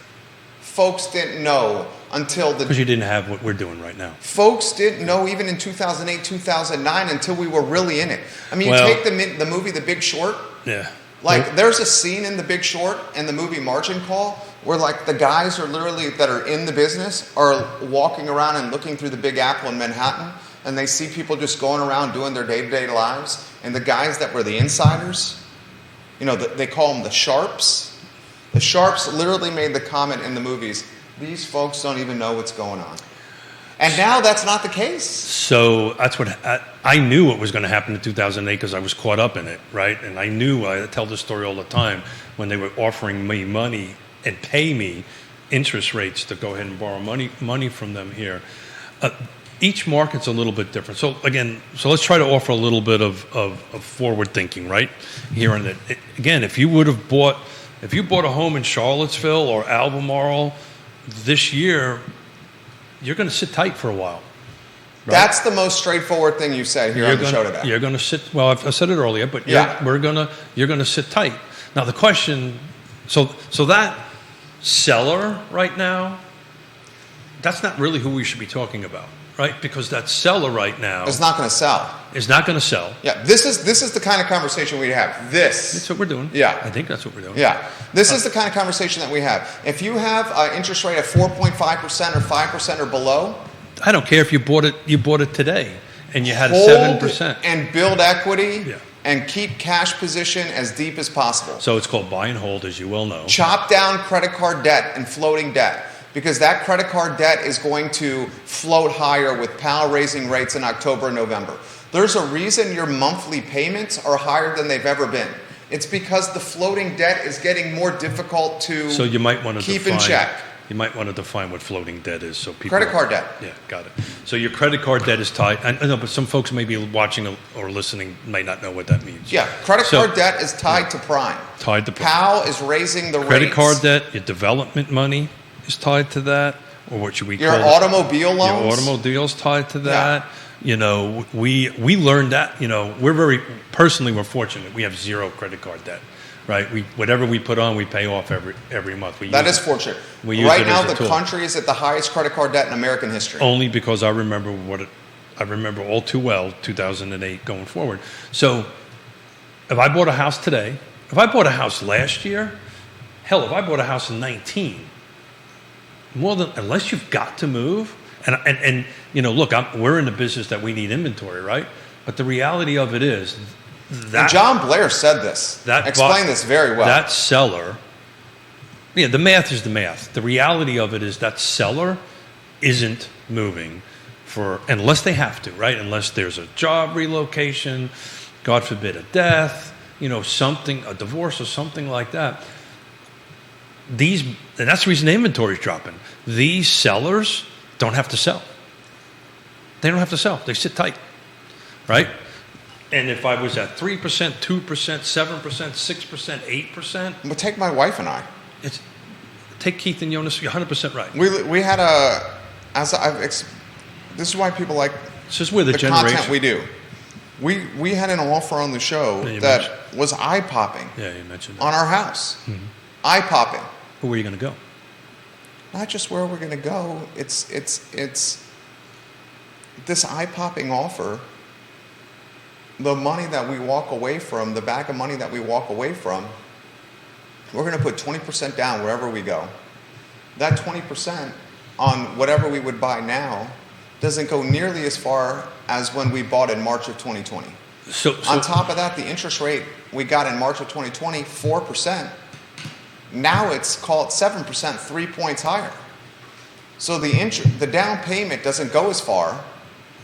folks didn't know until the... Because you didn't have what we're doing right now. Folks didn't know even in 2008, 2009 until we were really in it. I mean, you take the movie The Big Short. Yeah. Like, there's a scene in The Big Short and the movie Margin Call where, like, the guys are literally that are in the business are walking around and looking through the Big Apple in Manhattan, and they see people just going around doing their day-to-day lives. And the guys that were the insiders, you know, they call them the sharps. The sharps literally made the comment in the movies, these folks don't even know what's going on. And now that's not the case. So that's what I knew what was going to happen in 2008 because I was caught up in it, right? And I knew, I tell this story all the time, when they were offering me money and pay me interest rates to go ahead and borrow money from them here. Each market's a little bit different. So again, let's try to offer a little bit of forward thinking, right? Here and that. Again, if you bought a home in Charlottesville or Albemarle this year, you're going to sit tight for a while. Right? That's the most straightforward thing you said here on the show today. You're going to sit. Well, I said it earlier, but you're going to sit tight. Now the question, so that seller right now, that's not really who we should be talking about, right? Because that seller right now is not going to sell. Is not going to sell. Yeah, this is the kind of conversation we have. That's what we're doing. Yeah, I think that's what we're doing. Yeah, this is the kind of conversation that we have. If you have an interest rate of 4.5% or 5% or below, I don't care if you bought it today and you had hold 7% and build equity. Yeah. And keep cash position as deep as possible. So it's called buy and hold, as you well know. Chop down credit card debt and floating debt, because that credit card debt is going to float higher with PAL raising rates in October and November. There's a reason your monthly payments are higher than they've ever been. It's because the floating debt is getting more difficult to so you might want to keep in check. You might want to define what floating debt is, so people. Credit card debt. Yeah, got it. So your credit card debt is tied. I know, but some folks may be watching or listening may not know what that means. Yeah, credit card debt is tied to prime. Tied to prime. PAL is raising the credit rates. card debt, your development money is tied to that, or what should we your call automobile it? loans. Your automobile's tied to that. Yeah. You know, we learned that. You know, we're fortunate. We have zero credit card debt. Right, whatever we put on, we pay off every month. That is fortunate. Right now, the country is at the highest credit card debt in American history. Only because I remember all too well 2008 going forward. So, if I bought a house today, if I bought a house last year, hell, if I bought a house in 19, unless you've got to move, and you know, look, we're in the business that we need inventory, right? But the reality of it is. And John Blair said this. Explained this very well. That seller, the math is the math. The reality of it is that seller isn't moving unless they have to, right? Unless there's a job relocation, God forbid a death, something, a divorce or something like that. And that's the reason the inventory is dropping. These sellers don't have to sell. They don't have to sell. They sit tight, right? And if I was at 3%, 2%, 7%, 6%, 8%. But take my wife and I. Take Keith and Yonna, you're 100% right. We had this is why people like the content we do. We had an offer on the show that was eye-popping. Yeah, you mentioned that. On our house. Mm-hmm. Eye-popping. Where are you going to go? Not just where we're going to go. It's this eye-popping offer. The money that we walk away from, the bag of money that we walk away from, we're going to put 20% down wherever we go. That 20% on whatever we would buy now doesn't go nearly as far as when we bought in March of 2020. So on top of that, the interest rate we got in March of 2020, 4%. Now it's, call it 7%, 3 points higher. So the down payment doesn't go as far,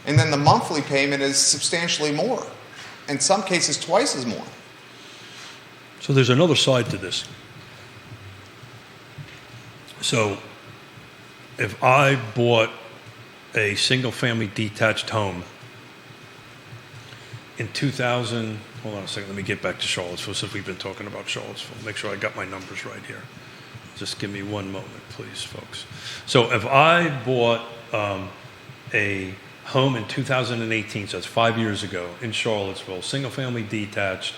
and then the monthly payment is substantially more. In some cases, twice as more. So there's another side to this. So if I bought a single-family detached home in 2000, hold on a second, let me get back to Charlottesville since we've been talking about Charlottesville. Make sure I got my numbers right here. Just give me one moment, please, folks. So if I bought a home in 2018, so that's 5 years ago, in Charlottesville, single-family detached.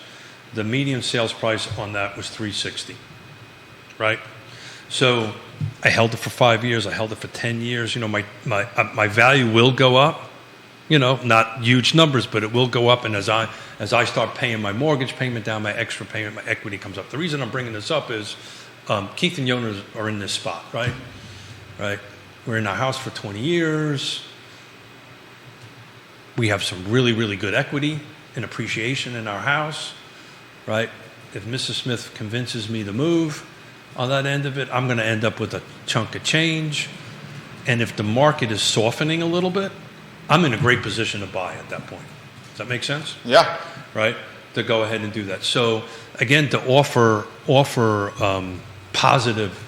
The median sales price on that was $360, right? So I held it for 5 years. I held it for 10 years. My value will go up. Not huge numbers, but it will go up. And as I start paying my mortgage payment down, my extra payment, my equity comes up. The reason I'm bringing this up is Keith and Yonna are in this spot, right? Right. We're in our house for 20 years. We have some really, really good equity and appreciation in our house, right? If Mrs. Smith convinces me to move on that end of it, I'm going to end up with a chunk of change. And if the market is softening a little bit, I'm in a great position to buy at that point. Does that make sense? Yeah. Right? To go ahead and do that. So again, to offer positive,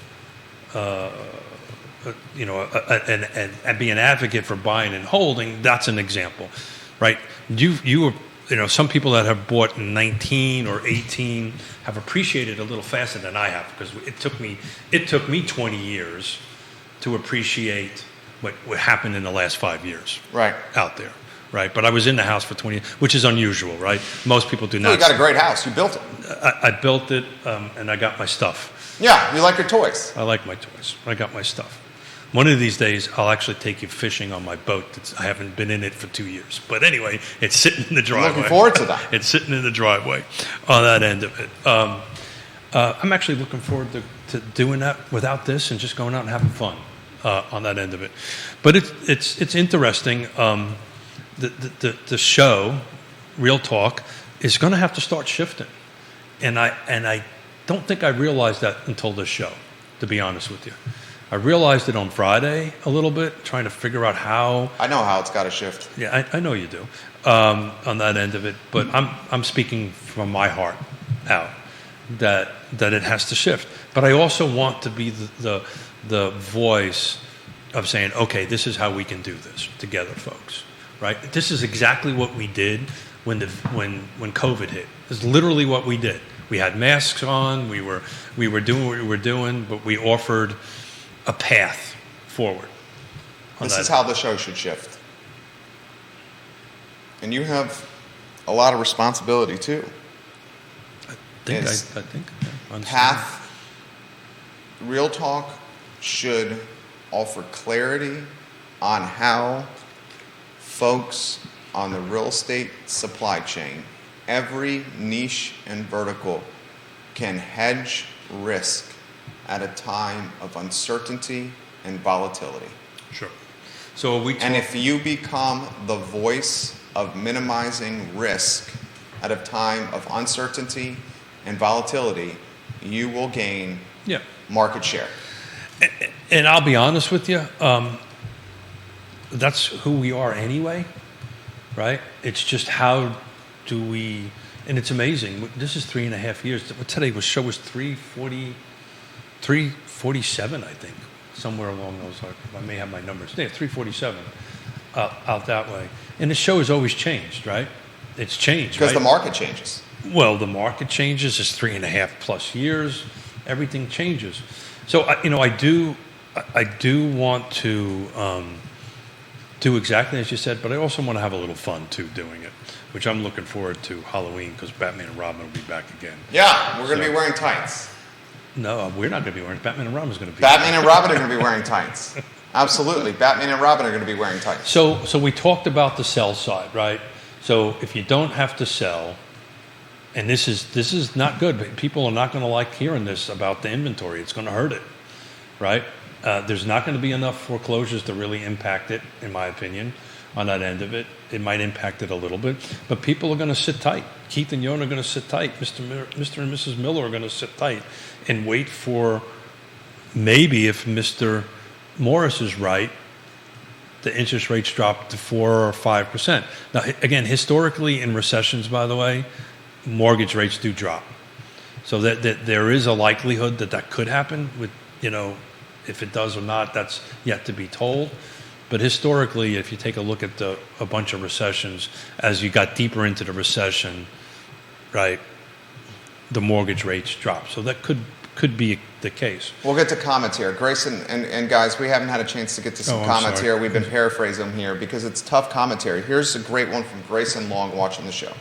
and be an advocate for buying and holding, that's an example, right? Some people that have bought in 19 or 18 have appreciated a little faster than I have, because it took me 20 years to appreciate what happened in the last 5 years, right, out there, right? But I was in the house for 20 years, which is unusual, right? Most people do not. You got a great house. You built it. I built it, and I got my stuff. Yeah, you like your toys. I like my toys. I got my stuff. One of these days, I'll actually take you fishing on my boat. I haven't been in it for 2 years. But anyway, it's sitting in the driveway. I'm looking forward to that. It's sitting in the driveway on that end of it. I'm actually looking forward to doing that without this and just going out and having fun on that end of it. But it's interesting. The show, Real Talk, is going to have to start shifting. And I don't think I realized that until this show, to be honest with you. I realized it on Friday a little bit, trying to figure out how. I know how it's got to shift. Yeah, I know you do on that end of it. But I'm speaking from my heart out that it has to shift. But I also want to be the voice of saying, okay, this is how we can do this together, folks. Right? This is exactly what we did when COVID hit. It's literally what we did. We had masks on. We were doing what we were doing, but we offered a path forward. This is how the show should shift. And you have a lot of responsibility too. I think. Path, Real Talk should offer clarity on how folks on the real estate supply chain, every niche and vertical, can hedge risk at a time of uncertainty and volatility. Sure. So and if you become the voice of minimizing risk at a time of uncertainty and volatility, you will gain market share. And I'll be honest with you, that's who we are anyway, right? It's just how do we, and it's amazing. This is 3.5 years. Today show was 347, I think, somewhere along those lines. I may have my numbers. Yeah, 347 out that way. And the show has always changed, right? It's changed, because right? the market changes. Well, the market changes. It's 3.5 plus years. Everything changes. So, I do want to do exactly as you said, but I also want to have a little fun too doing it, which I'm looking forward to Halloween, because Batman and Robin will be back again. Yeah, we're going to be wearing tights. No, we're not going to be wearing. Batman and Robin is going to be. Batman and Robin are going to be wearing tights. Absolutely, Batman and Robin are going to be wearing tights. So we talked about the sell side, right? So if you don't have to sell, and this is not good, but people are not going to like hearing this about the inventory. It's going to hurt it, right? There's not going to be enough foreclosures to really impact it, in my opinion, on that end of it. It might impact it a little bit, but people are going to sit tight. Keith and Yonna are going to sit tight. Mr. and Mrs. Miller are going to sit tight and wait for, maybe if Mr. Morris is right, the interest rates drop to 4 or 5%. Now, again, historically in recessions, by the way, mortgage rates do drop. So that there is a likelihood that could happen with, if it does or not, that's yet to be told. But historically, if you take a look at a bunch of recessions, as you got deeper into the recession, right, the mortgage rates drop. So that could be the case. We'll get to comments here. Grayson and guys, we haven't had a chance to get to some comments here. We've been paraphrasing them here because it's tough commentary. Here's a great one from Grayson Long watching the show.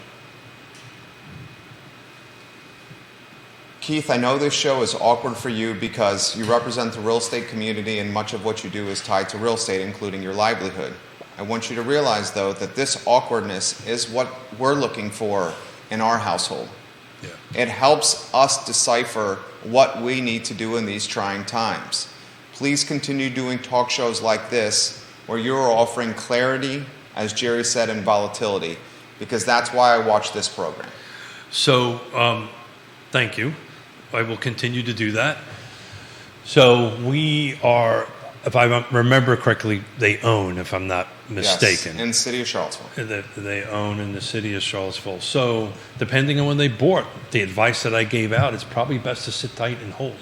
Keith, I know this show is awkward for you because you represent the real estate community and much of what you do is tied to real estate, including your livelihood. I want you to realize, though, that this awkwardness is what we're looking for in our household. Yeah. It helps us decipher what we need to do in these trying times. Please continue doing talk shows like this where you're offering clarity, as Jerry said, and volatility, because that's why I watch this program. So, thank you. I will continue to do that. So we are, if I remember correctly, they own, if I'm not mistaken. Yes, in the city of Charlottesville. They own in the city of Charlottesville. So depending on when they bought, the advice that I gave out, it's probably best to sit tight and hold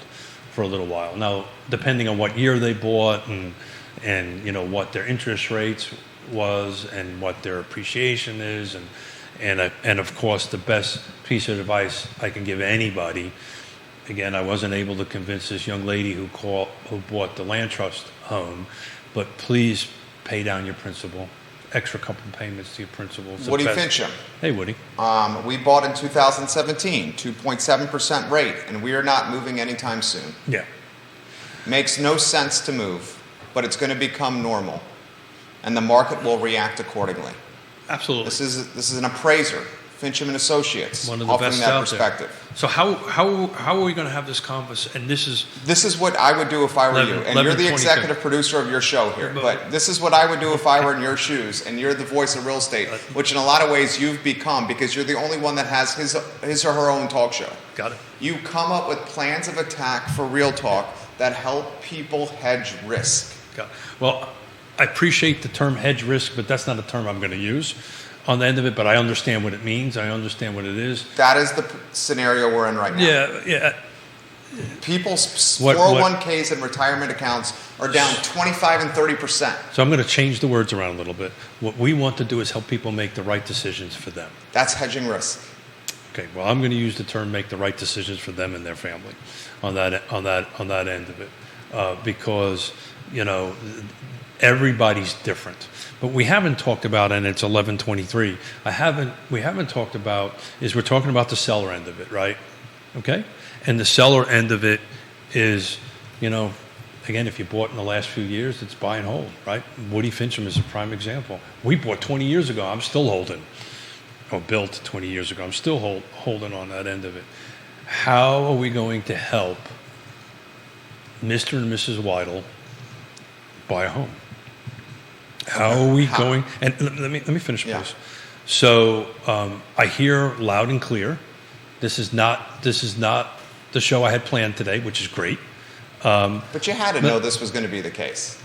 for a little while. Now, depending on what year they bought and you know what their interest rates was and what their appreciation is, and of course the best piece of advice I can give anybody. Again, I wasn't able to convince this young lady who bought the land trust home, but please pay down your principal. Extra couple payments to your principal. Woody Fincham. Hey, Woody. We bought in 2017, 2.7% rate, and we are not moving anytime soon. Yeah. Makes no sense to move, but it's going to become normal, and the market will react accordingly. Absolutely. This is an appraiser, Fincham and Associates, one of the offering best that out perspective. There. So how are we going to have this conversation? And this is what I would do if I were you. And you're the 22. executive producer of your show here. But this is what I would do if I were in your shoes, and you're the voice of real estate, which in a lot of ways you've become because you're the only one that has his or her own talk show. Got it. You come up with plans of attack for Real Talk that help people hedge risk. Got it. Well, I appreciate the term hedge risk, but that's not a term I'm going to use on the end of it, but I understand what it means. I understand what it is. That is the scenario we're in right now. Yeah. People's 401ks and retirement accounts are down 25 and 30%. So I'm going to change the words around a little bit. What we want to do is help people make the right decisions for them. That's hedging risk. Okay, well, I'm going to use the term make the right decisions for them and their family on that end of it. Because, you know, everybody's different. But we haven't talked about, and it's 11:23. We haven't talked about is we're talking about the seller end of it, right? Okay, and the seller end of it is, you know, again, if you bought in the last few years, it's buy and hold, right? Woody Fincham is a prime example. We bought 20 years ago. I'm still holding. Or built 20 years ago. I'm still holding on that end of it. How are we going to help Mr. and Mrs. Weidel buy a home? How are we going? And let me finish, please. Yeah. So I hear loud and clear. This is not the show I had planned today, which is great. But you had to know this was going to be the case.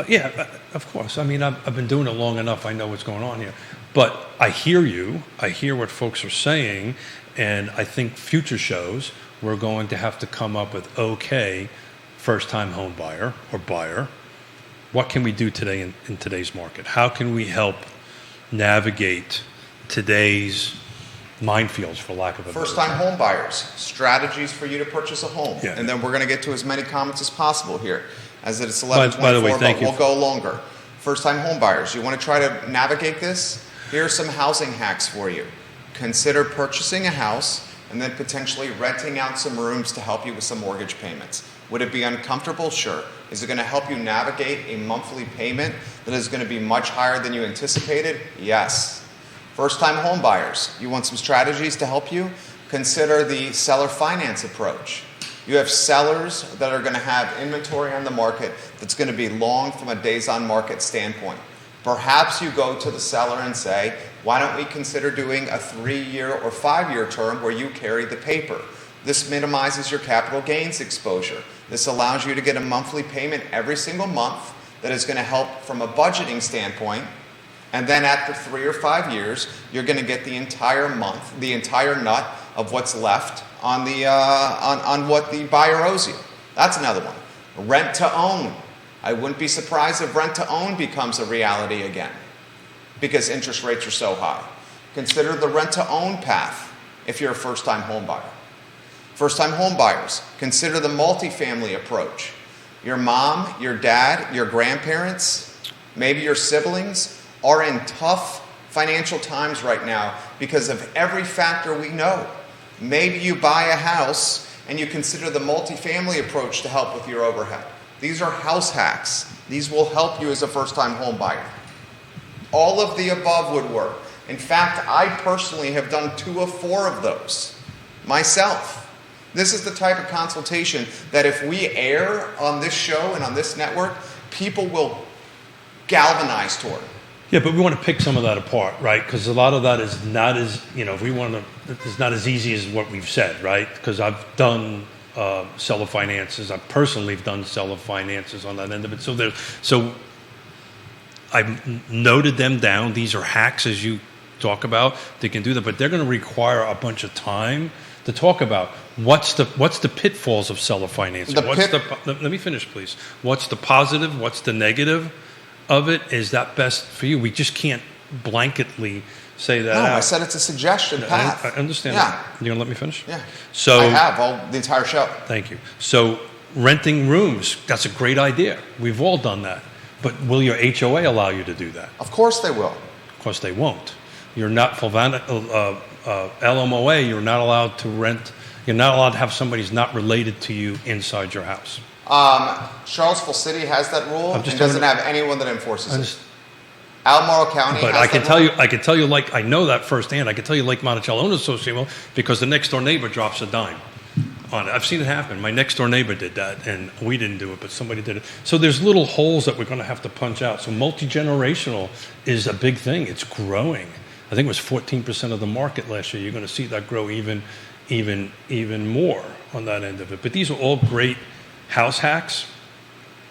Yeah, of course. I mean, I've been doing it long enough. I know what's going on here. But I hear you. I hear what folks are saying, and I think future shows we're going to have to come up with first-time home buyer or buyer. What can we do today in today's market? How can we help navigate today's minefields, for lack of a better term? First-time home buyers, strategies for you to purchase a home. Yeah. And then we're going to get to as many comments as possible here, as it's 11:24, by the way, but we'll go longer. First-time home buyers, you want to try to navigate this? Here are some housing hacks for you. Consider purchasing a house and then potentially renting out some rooms to help you with some mortgage payments. Would it be uncomfortable? Sure. Is it going to help you navigate a monthly payment that is going to be much higher than you anticipated? Yes. First-time home buyers, you want some strategies to help you? Consider the seller finance approach. You have sellers that are going to have inventory on the market that's going to be long from a days on market standpoint. Perhaps you go to the seller and say, why don't we consider doing a 3-year or 5-year term where you carry the paper? This minimizes your capital gains exposure. This allows you to get a monthly payment every single month that is going to help from a budgeting standpoint. And then after 3 or 5 years, you're going to get the entire month, the entire nut of what's left on the on what the buyer owes you. That's another one. Rent to own. I wouldn't be surprised if rent to own becomes a reality again because interest rates are so high. Consider the rent to own path if you're a first-time home buyer. First-time home buyers, consider the multifamily approach. Your mom, your dad, your grandparents, maybe your siblings are in tough financial times right now because of every factor we know. Maybe you buy a house and you consider the multifamily approach to help with your overhead. These are house hacks. These will help you as a first-time home buyer. All of the above would work. In fact, I personally have done 2 of 4 of those myself. This is the type of consultation that if we air on this show and on this network, people will galvanize toward. Yeah, but we want to pick some of that apart, right? Because a lot of that is not as, if we want to, it's not as easy as what we've said, right? Because I've done seller finances. I personally have done seller finances on that end of it. So I've noted them down. These are hacks, as you talk about. They can do that, but they're going to require a bunch of time to talk about what's the pitfalls of seller financing. Let me finish, please. What's the positive? What's the negative of it? Is that best for you? We just can't blanketly say that. No, out. I said it's a suggestion path. I understand. Yeah. That. You gonna let me finish? Yeah. So I have the entire show. Thank you. So renting rooms, that's a great idea. We've all done that. But will your HOA allow you to do that? Of course they will. Of course they won't. You're not LMOA. You're not allowed to rent. You're not allowed to have somebody who's not related to you inside your house. Charlottesville City has that rule and just doesn't have anyone that enforces it. Just, Albemarle County but has I can that tell rule. you, like I know that firsthand. I can tell you, Lake Monticello Owners Association, because the next door neighbor drops a dime on it. I've seen it happen. My next door neighbor did that, and we didn't do it, but somebody did it. So there's little holes that we're going to have to punch out. So multi-generational is a big thing. It's growing. I think it was 14% of the market last year. You're going to see that grow even more on that end of it. But these are all great house hacks,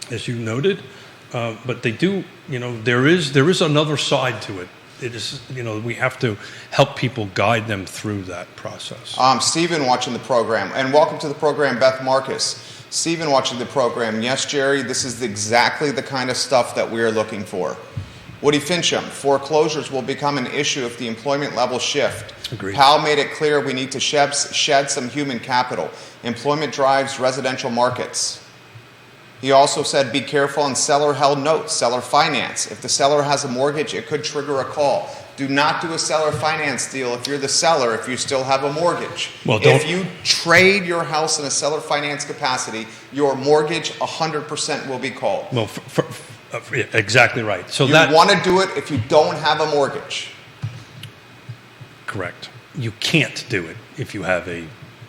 as you noted. But they do, there is another side to it. It is, we have to help people guide them through that process. Stephen watching the program, and welcome to the program, Beth Marcus. Stephen watching the program. Yes, Jerry, this is exactly the kind of stuff that we are looking for. Woody Fincham, foreclosures will become an issue if the employment levels shift. Agreed. Powell made it clear we need to shed some human capital. Employment drives residential markets. He also said, be careful on seller-held notes, seller finance. If the seller has a mortgage, it could trigger a call. Do not do a seller finance deal if you're the seller, if you still have a mortgage. Well, if you trade your house in a seller finance capacity, your mortgage 100% will be called. Well, yeah, exactly right. So you want to do it if you don't have a mortgage. Correct. You can't do it if you have a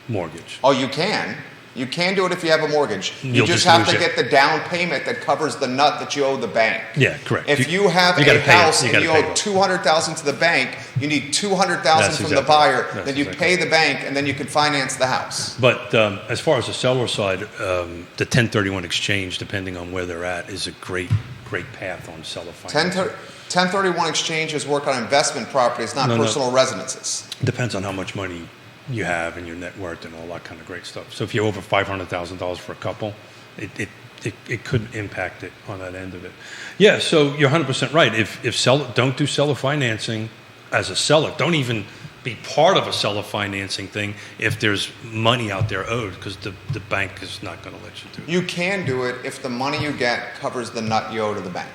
mortgage. Oh, you can. You can do it if you have a mortgage. You You'll just just have to lose get the down payment that covers the nut that you owe the bank. Yeah, correct. If you have you gotta a pay it. house You and gotta you pay owe it. $200,000 to the bank, you need $200,000 That's from the exactly buyer. right. That's Then you exactly pay the bank, and then you can finance the house. But as far as the seller side, the 1031 exchange, depending on where they're at, is a great path on seller finance. 1031 exchanges work on investment properties, not personal residences. Depends on how much money you have and your net worth and all that kind of great stuff. So if you're over $500,000 for a couple, it could impact it on that end of it. Yeah, so you're 100% right. If seller, don't do seller financing as a seller. Don't even be part of a seller financing thing if there's money out there owed, because the bank is not going to let you do it. You can do it if the money you get covers the nut you owe to the bank.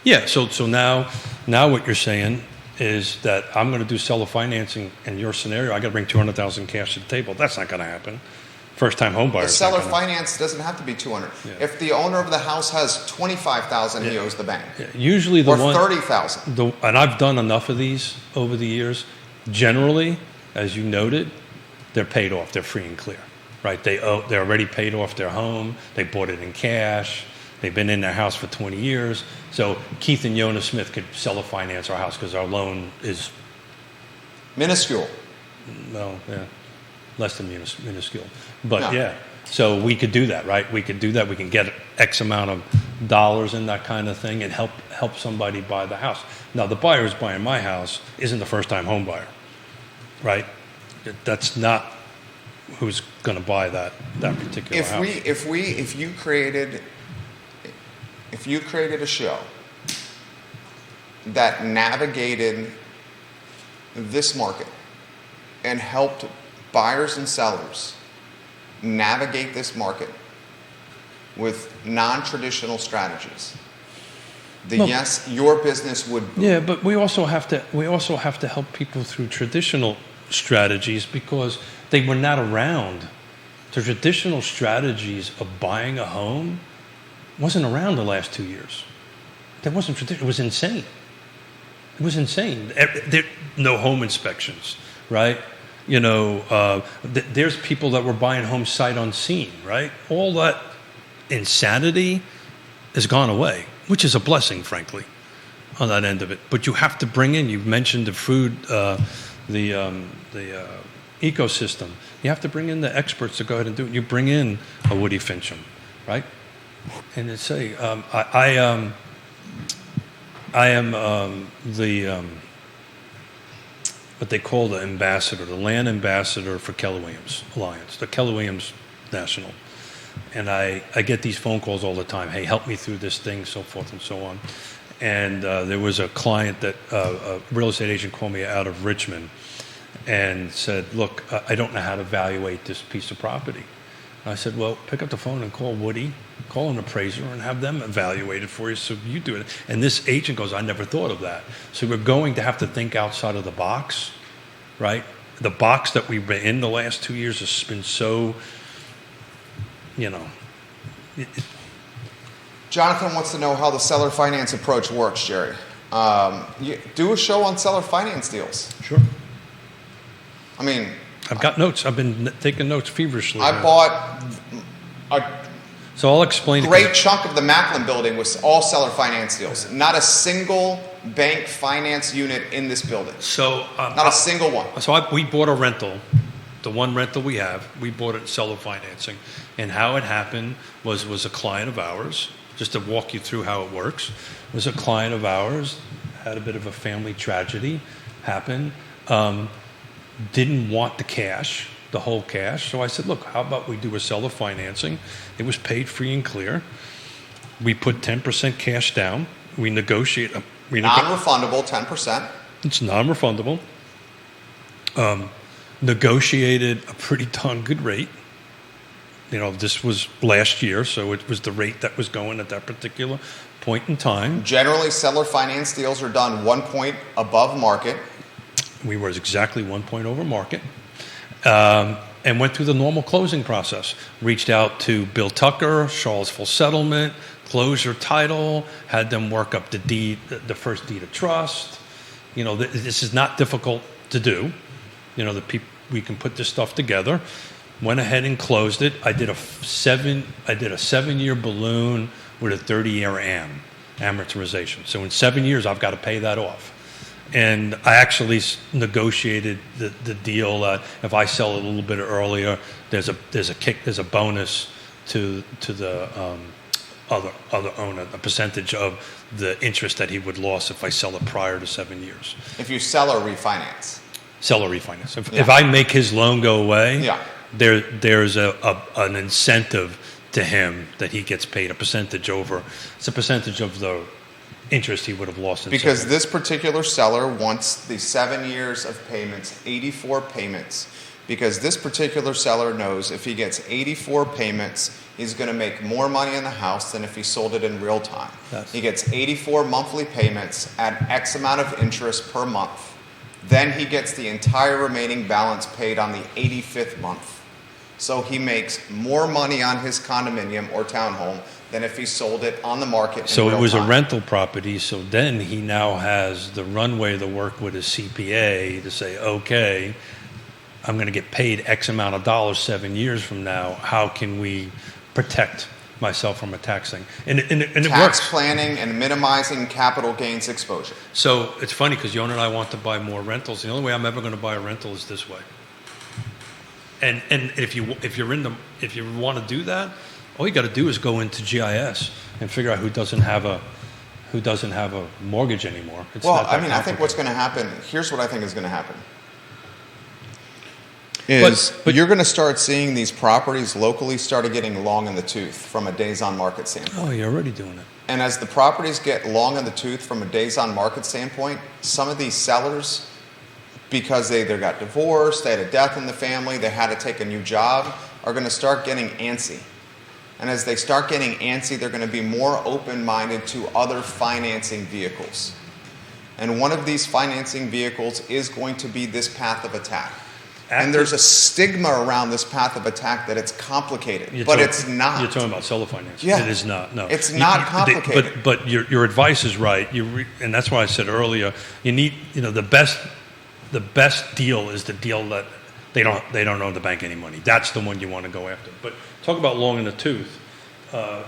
Yeah, so now what you're saying is that I'm going to do seller financing in your scenario. I got to bring $200,000 cash to the table. That's not going to happen. First-time home buyer. The seller finance doesn't have to be $200,000. Yeah. If the owner of the house has $25,000, he owes the bank. Yeah. Usually or $30,000. And I've done enough of these over the years. Generally, as you noted, they're paid off. They're free and clear, right? They're already paid off their home. They bought it in cash. They've been in their house for 20 years. So Keith and Yonna Smith could seller finance our house because our loan is minuscule. Well, yeah, less than minuscule. But yeah, so we could do that, right? We could do that. We can get X amount of dollars in that kind of thing and help somebody buy the house. Now, the buyer who's buying my house isn't the first-time home buyer, right? That's not who's going to buy that particular house. If you created a show that navigated this market and helped buyers and sellers navigate this market with non-traditional strategies, yes, your business would boom. Yeah, but we also have to help people through traditional strategies because they were not around. The traditional strategies of buying a home wasn't around the last 2 years. That wasn't traditional. It was insane. It was insane. No home inspections, right? There's people that were buying homes sight unseen, right? All that insanity has gone away, which is a blessing, frankly, on that end of it. But you have to bring in. You mentioned the food, the ecosystem. You have to bring in the experts to go ahead and do it. You bring in a Woody Fincham, right? And they say, I am what they call the ambassador, the land ambassador for Keller Williams Alliance, the Keller Williams National. And I get these phone calls all the time. Hey, help me through this thing, so forth and so on. And there was a client that a real estate agent called me out of Richmond and said, look, I don't know how to evaluate this piece of property. I said, well, pick up the phone and call Woody, call an appraiser, and have them evaluate it for you so you do it. And this agent goes, I never thought of that. So we're going to have to think outside of the box, right? The box that we've been in the last 2 years has been so, Jonathan wants to know how the seller finance approach works, Jerry. Do a show on seller finance deals. Sure. I mean, I've got notes. I've been taking notes feverishly. I bought a So I'll explain. great chunk of the Macklin building was all seller finance deals. Not a single bank finance unit in this building. So Not a single one. So we bought a rental. The one rental we have, we bought it in seller financing. And how it happened was a client of ours, just to walk you through how it works, was a client of ours, had a bit of a family tragedy happen, didn't want the cash, the whole cash. So I said, look, how about we do a seller financing? It was paid free and clear. We put 10% cash down. We negotiate. Non-refundable, 10%. It's non-refundable. Negotiated a pretty darn good rate. This was last year, so it was the rate that was going at that particular point in time. Generally, seller finance deals are done 1 point above market. We were exactly 1 point over market, and went through the normal closing process. Reached out to Bill Tucker, Charlottesville Settlement, closure title, had them work up the first deed of trust. This is not difficult to do. We can put this stuff together. Went ahead and closed it. I did a 7-year balloon with a 30-year amortization. So in 7 years, I've got to pay that off. And I actually negotiated the deal that if I sell it a little bit earlier, there's a bonus to the other owner, a percentage of the interest that he would lose if I sell it prior to 7 years. If you sell or refinance. Sell or refinance. If I make his loan go away, yeah. There's an incentive to him that he gets paid a percentage over. It's a percentage of the interest he would have lost. Because this particular seller wants the 7 years of payments, 84 payments. Because this particular seller knows if he gets 84 payments, he's going to make more money in the house than if he sold it in real time. He gets 84 monthly payments at X amount of interest per month. Then he gets the entire remaining balance paid on the 85th month. So he makes more money on his condominium or townhome than if he sold it on the market. So it was a rental property. So then he now has the runway to work with his CPA to say, okay, I'm going to get paid X amount of dollars 7 years from now. How can we protect myself from a tax thing? And it works. Tax planning and minimizing capital gains exposure. So it's funny because Yonna and I want to buy more rentals. The only way I'm ever going to buy a rental is this way. And if you want to do that, all you got to do is go into GIS and figure out who doesn't have a mortgage anymore. I think what's going to happen. Here's what I think is going to happen. But you're going to start seeing these properties locally started getting long in the tooth from a days on market standpoint. Oh, you're already doing it. And as the properties get long in the tooth from a days on market standpoint, some of these sellers, because they either got divorced, they had a death in the family, they had to take a new job, are going to start getting antsy. And as they start getting antsy, they're going to be more open-minded to other financing vehicles. And one of these financing vehicles is going to be this path of attack. And there's a stigma around this path of attack that it's complicated, but it's not. You're talking about seller financing. Yeah. It is not. No, it's not complicated. But your advice is right. And that's why I said earlier, you need the best deal is the deal that they don't owe the bank any money. That's the one you want to go after. But talk about long in the tooth.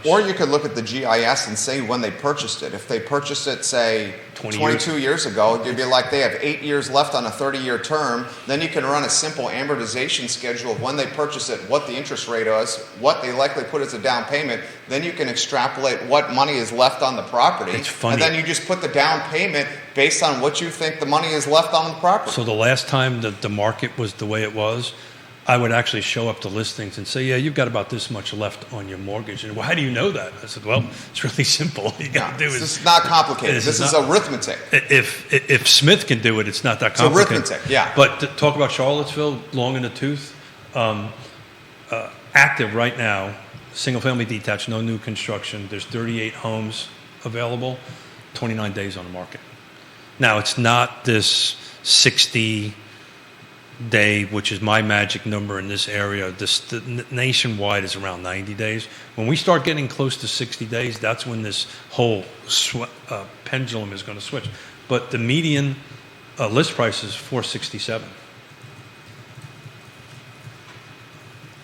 Or you could look at the GIS and say when they purchased it. If they purchased it, say, 22 years ago, you'd be like, they have 8 years left on a 30-year term. Then you can run a simple amortization schedule of when they purchased it, what the interest rate was, what they likely put as a down payment. Then you can extrapolate what money is left on the property. It's funny. And then you just put the down payment based on what you think the money is left on the property. So the last time that the market was the way it was, I would actually show up to listings and say, yeah, you've got about this much left on your mortgage. And well, how do you know that? I said, well, it's really simple. All you got to do is... This is not complicated. This is arithmetic. If Smith can do it, it's not that complicated. It's arithmetic, yeah. But to talk about Charlottesville, long in the tooth, active right now, single-family detached, no new construction. There's 38 homes available, 29 days on the market. Now, it's not this 60... day, which is my magic number in this area. Nationwide is around 90 days. When we start getting close to 60 days, that's when this whole pendulum is going to switch. But the median list price is $467.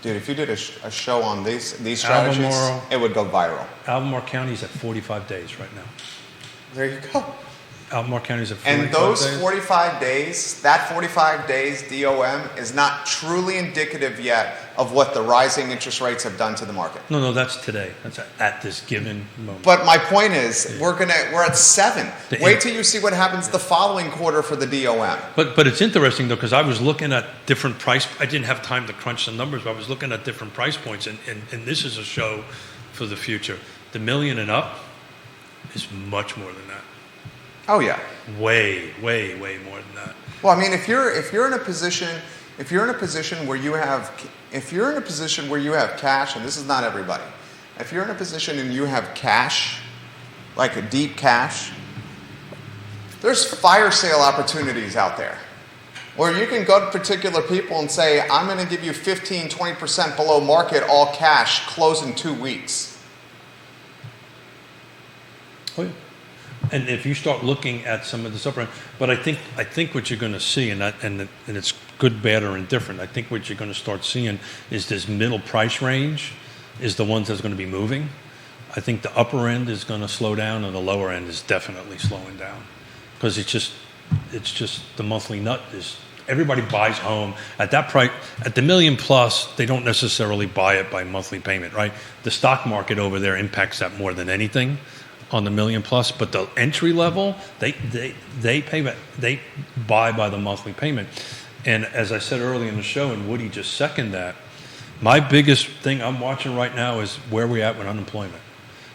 Dude, if you did a show on these strategies, Albemarle, it would go viral. Albemarle County is at 45 days right now. There you go. Albemarle County is at 45 days. And those 45 days, that 45 days DOM is not truly indicative yet of what the rising interest rates have done to the market. No, that's today. That's at this given moment. But my point is, we're at 7. Wait till you see what happens the following quarter for the DOM. But it's interesting though, because I was looking at different price. I didn't have time to crunch the numbers, but I was looking at different price points, and this is a show for the future. The million and up is much more than that. Oh yeah, way more than that. Well, I mean, if you're in a position where you have cash, and this is not everybody, if you're in a position and you have cash, like a deep cash, there's fire sale opportunities out there, where you can go to particular people and say, I'm going to give you 15-20% below market, all cash, close in 2 weeks. Oh yeah. And if you start looking at some of the subprime, but I think what you're going to see, and it's good, bad, or indifferent. I think what you're going to start seeing is this middle price range is the ones that's going to be moving. I think the upper end is going to slow down, and the lower end is definitely slowing down, because it's just the monthly nut is. Everybody buys home at that price. At the million plus, they don't necessarily buy it by monthly payment, right? The stock market over there impacts that more than anything. On the million plus, but the entry level, they buy by the monthly payment. And as I said earlier in the show, and Woody just seconded that, my biggest thing I'm watching right now is where we're at with unemployment.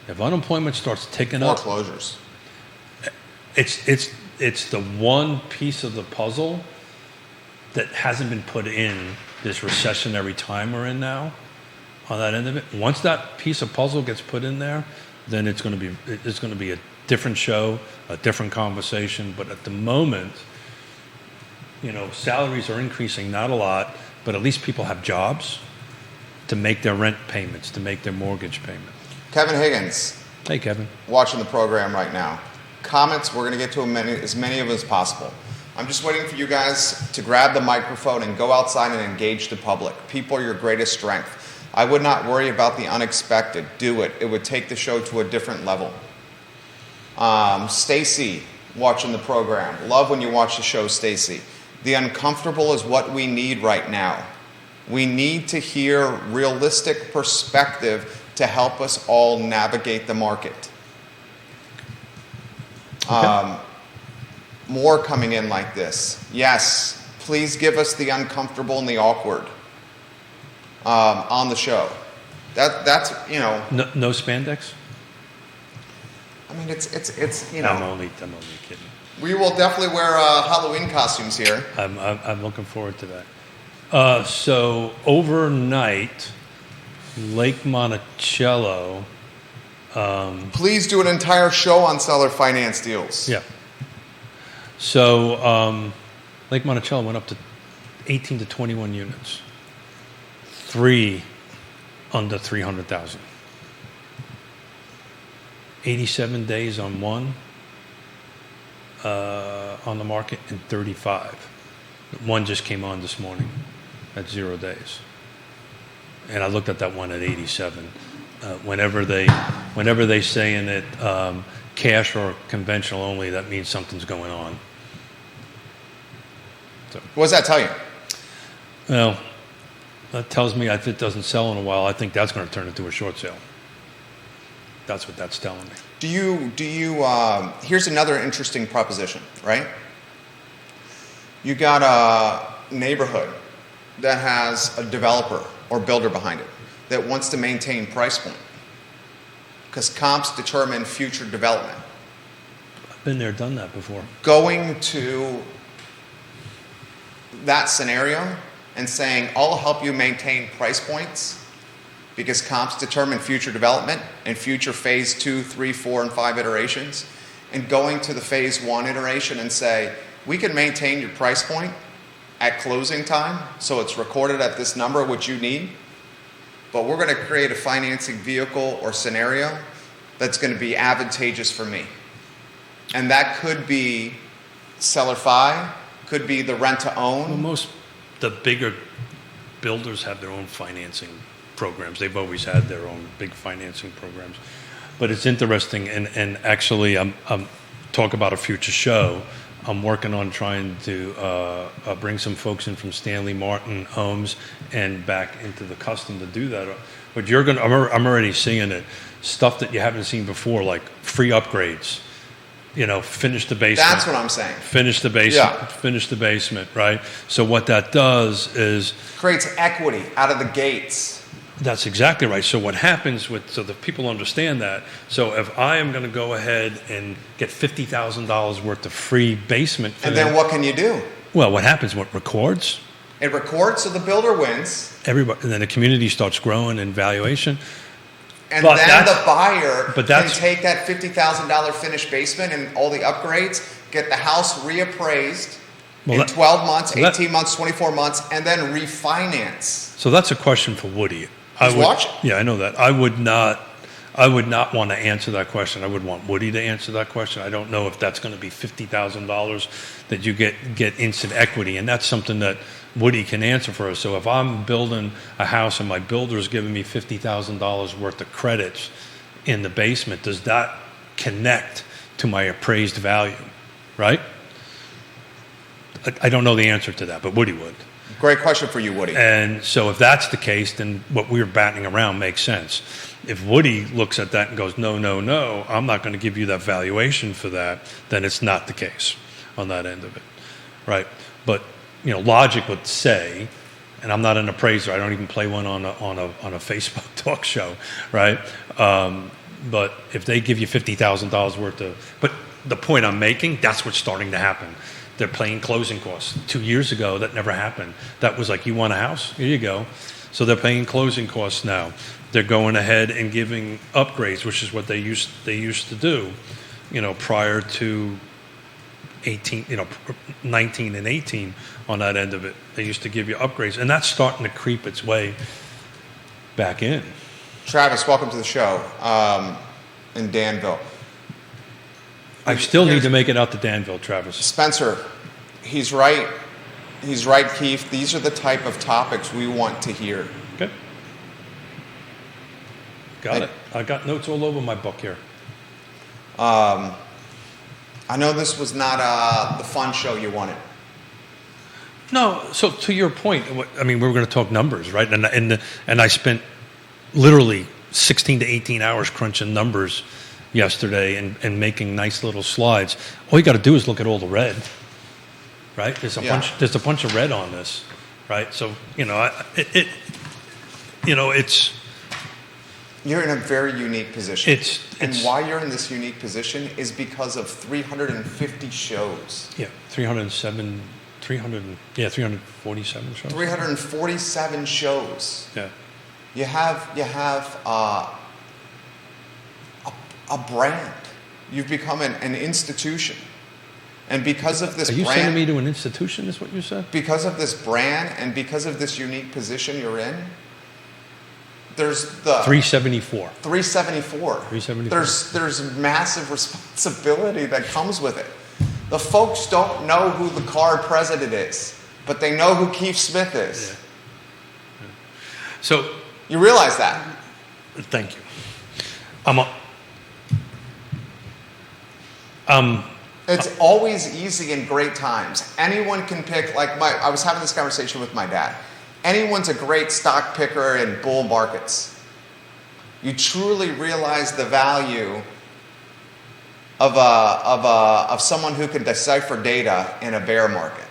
If unemployment starts ticking up, foreclosures. It's the one piece of the puzzle that hasn't been put in this recessionary time we're in now. On that end of it, once that piece of puzzle gets put in there, then it's going to be a different show, a different conversation. But at the moment, salaries are increasing, not a lot, but at least people have jobs to make their rent payments, to make their mortgage payment. Kevin Higgins. Hey, Kevin. Watching the program right now. Comments, we're going to get to as many of them as possible. I'm just waiting for you guys to grab the microphone and go outside and engage the public. People are your greatest strength. I would not worry about the unexpected. Do it. It would take the show to a different level. Stacy, watching the program. Love when you watch the show, Stacy. The uncomfortable is what we need right now. We need to hear realistic perspective to help us all navigate the market. Okay. More coming in like this. Yes, please give us the uncomfortable and the awkward. On the show. That's No spandex? I mean, it's I'm only kidding. We will definitely wear Halloween costumes here. I'm looking forward to that. So overnight, Lake Monticello. Please do an entire show on seller finance deals. Yeah. So Lake Monticello went up to 18 to 21 units. 3 under 300,000. 87 days on one on the market, and 35. One just came on this morning at 0 days. And I looked at that one at 87. Whenever they say in it cash or conventional only, that means something's going on. So, What does that tell you? well, that tells me if it doesn't sell in a while, I think that's going to turn into a short sale. That's what that's telling me. Do you, here's another interesting proposition, right? You got a neighborhood that has a developer or builder behind it that wants to maintain price point because comps determine future development. I've been there, done that before. Going to that scenario and saying, I'll help you maintain price points because comps determine future development and future phase 2, 3, 4, and 5 iterations, and going to the phase 1 iteration and say, we can maintain your price point at closing time, so it's recorded at this number, which you need, but we're going to create a financing vehicle or scenario that's going to be advantageous for me. And that could be seller fi, could be the rent to own. Well, the bigger builders have their own financing programs. They've always had their own big financing programs. But it's interesting, and actually I'm talk about a future show. I'm working on trying to bring some folks in from Stanley Martin Homes and back into the custom to do that. But I'm already seeing it. Stuff that you haven't seen before, like free upgrades. Finish the basement. That's what I'm saying. Finish the basement. Yeah. Finish the basement, right? So what that does is creates equity out of the gates. That's exactly right. So what happens so that people understand that. So if I am going to go ahead and get $50,000 worth of free basement for and then them, what can you do? Well, what happens? What records? It records, so the builder wins. Everybody, and then the community starts growing in valuation. And then the buyer can take that $50,000 finished basement and all the upgrades, get the house reappraised in 12 months, 18 months, 24 months, and then refinance. So that's a question for Woody. Watch. Yeah, I know that. I would not want to answer that question. I would want Woody to answer that question. I don't know if that's going to be $50,000 that you get instant equity, and that's something that Woody can answer for us. So if I'm building a house and my builder is giving me $50,000 worth of credits in the basement, does that connect to my appraised value, right? I don't know the answer to that, but Woody would. Great question for you, Woody. And so if that's the case, then what we're batting around makes sense. If Woody looks at that and goes, no, I'm not going to give you that valuation for that, then it's not the case on that end of it, right? But logic would say, and I'm not an appraiser, I don't even play one on a Facebook talk show, right? But if they give you $50,000 worth of, but the point I'm making, that's what's starting to happen. They're paying closing costs. 2 years ago, that never happened. That was like, you want a house? Here you go. So they're paying closing costs now. They're going ahead and giving upgrades, which is what they used to do, prior to 19 and 18 on that end of it. They used to give you upgrades, and that's starting to creep its way back in. Travis, welcome to the show in Danville. I still need to make it out to Danville, Travis. Spencer, he's right. He's right, Keith. These are the type of topics we want to hear. Okay. Got it. I got notes all over my book here. I know this was not the fun show you wanted. No. So to your point, we were going to talk numbers, right? And I spent literally 16 to 18 hours crunching numbers yesterday and making nice little slides. All you got to do is look at all the red, right? There's a bunch of red on this, right? So it's. You're in a very unique position. And it's why you're in this unique position is because of 350 shows. Yeah, 347 shows. 347 shows. Yeah. You have a brand. You've become an institution. And because of this Are you brand, sending me to an institution, is what you said? because of this brand and because of this unique position you're in, there's the 374. 374. 374. There's massive responsibility that comes with it. The folks don't know who the card president is, but they know who Keith Smith is. Yeah. So, You realize that? thank you. It's always easy in great times. Anyone can pick, I was having this conversation with my dad. Anyone's a great stock picker in bull markets. You truly realize the value of someone who can decipher data in a bear market.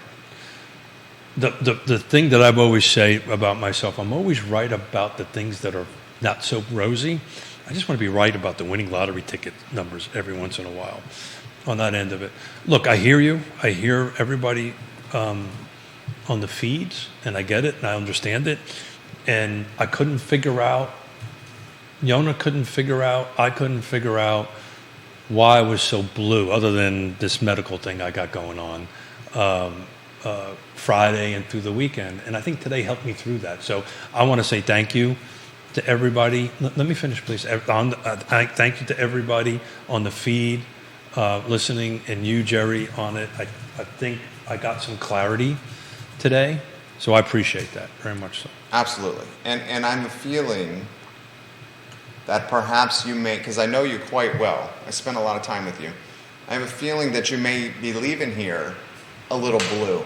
The thing that I've always say about myself, I'm always right about the things that are not so rosy. I just want to be right about the winning lottery ticket numbers every once in a while on that end of it. Look, I hear you. I hear everybody on the feeds, and I get it, and I understand it. And I couldn't figure out, Yonna couldn't figure out, I couldn't figure out why I was so blue, other than this medical thing I got going on Friday and through the weekend. And I think today helped me through that. So I want to say thank you to everybody. Let me finish, please. Thank you to everybody on the feed, listening, and you, Jerry, on it. I think I got some clarity today, so I appreciate that very much so. Absolutely. And I'm feeling that perhaps you may, because I know you quite well, I spent a lot of time with you, I have a feeling that you may be leaving here a little blue.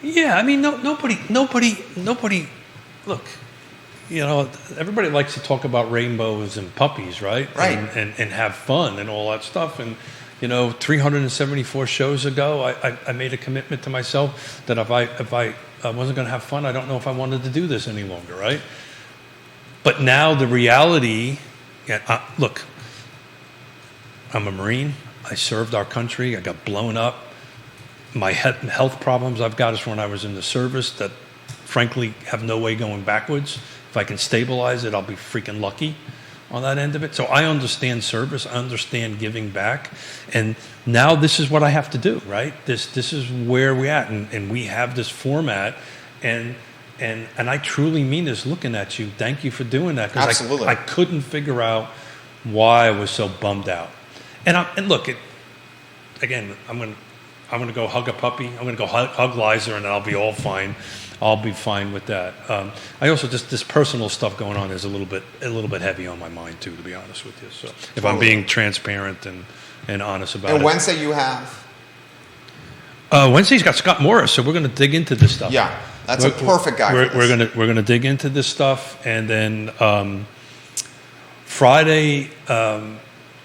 Yeah, I mean, nobody, look, everybody likes to talk about rainbows and puppies, right? Right. And have fun and all that stuff. And, 374 shows ago, I made a commitment to myself that if I wasn't going to have fun, I don't know if I wanted to do this any longer, right? But now the reality, look, I'm a Marine. I served our country. I got blown up. My health problems I've got is from when I was in the service that, frankly, have no way going backwards. If I can stabilize it, I'll be freaking lucky on that end of it. So I understand service. I understand giving back. And now this is what I have to do, right? This is where we're at. And we have this format. And I truly mean this looking at you. Thank you for doing that. Absolutely. I couldn't figure out why I was so bummed out. And look, again, I'm going to go hug a puppy. I'm going to go hug Liza, and I'll be all fine. I'll be fine with that. I also just this personal stuff going on is a little bit heavy on my mind too, to be honest with you. So if I'm being transparent and honest about it. And Wednesday you have? Wednesday's got Scott Morris, so we're going to dig into this stuff. Yeah, that's a perfect guy. We're going to dig into this stuff, and then Friday,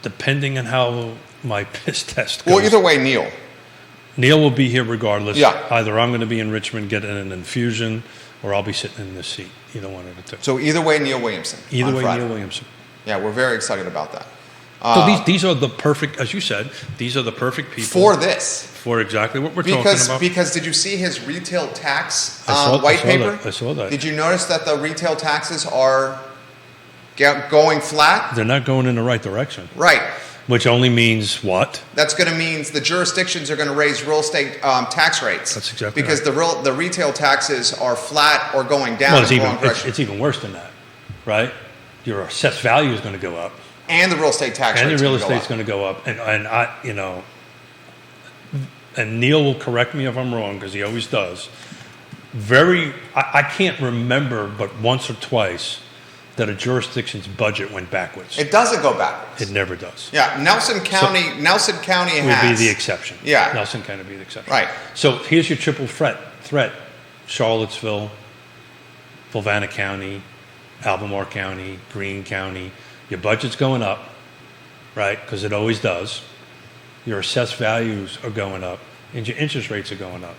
depending on how my piss test goes. Well, either way, Neil will be here regardless. Yeah. Either I'm going to be in Richmond getting an infusion, or I'll be sitting in this seat. Either one of the two. So either way, Neil Williamson. Either way, Friday. Neil Williamson. Yeah, we're very excited about that. So these are the perfect, as you said, these are the perfect people for this. For exactly what we're talking about. Because did you see his retail tax I white paper? I saw that. Did you notice that the retail taxes are going flat? They're not going in the right direction. Right. Which only means what? That's going to mean the jurisdictions are going to raise real estate tax rates. That's exactly because right. the retail taxes are flat or going down. Well, it's even worse than that, right? Your assessed value is going to go up, and the real estate tax rate. And the real estate's going to go up, and I, and Neil will correct me if I'm wrong because he always does. I can't remember but once or twice that a jurisdiction's budget went backwards. It doesn't go backwards. It never does. Yeah, Nelson County would be the exception. Yeah. Nelson County would be the exception. Right. So here's your triple threat. Charlottesville, Fulvana County, Albemarle County, Greene County. Your budget's going up, right? Because it always does. Your assessed values are going up, and your interest rates are going up.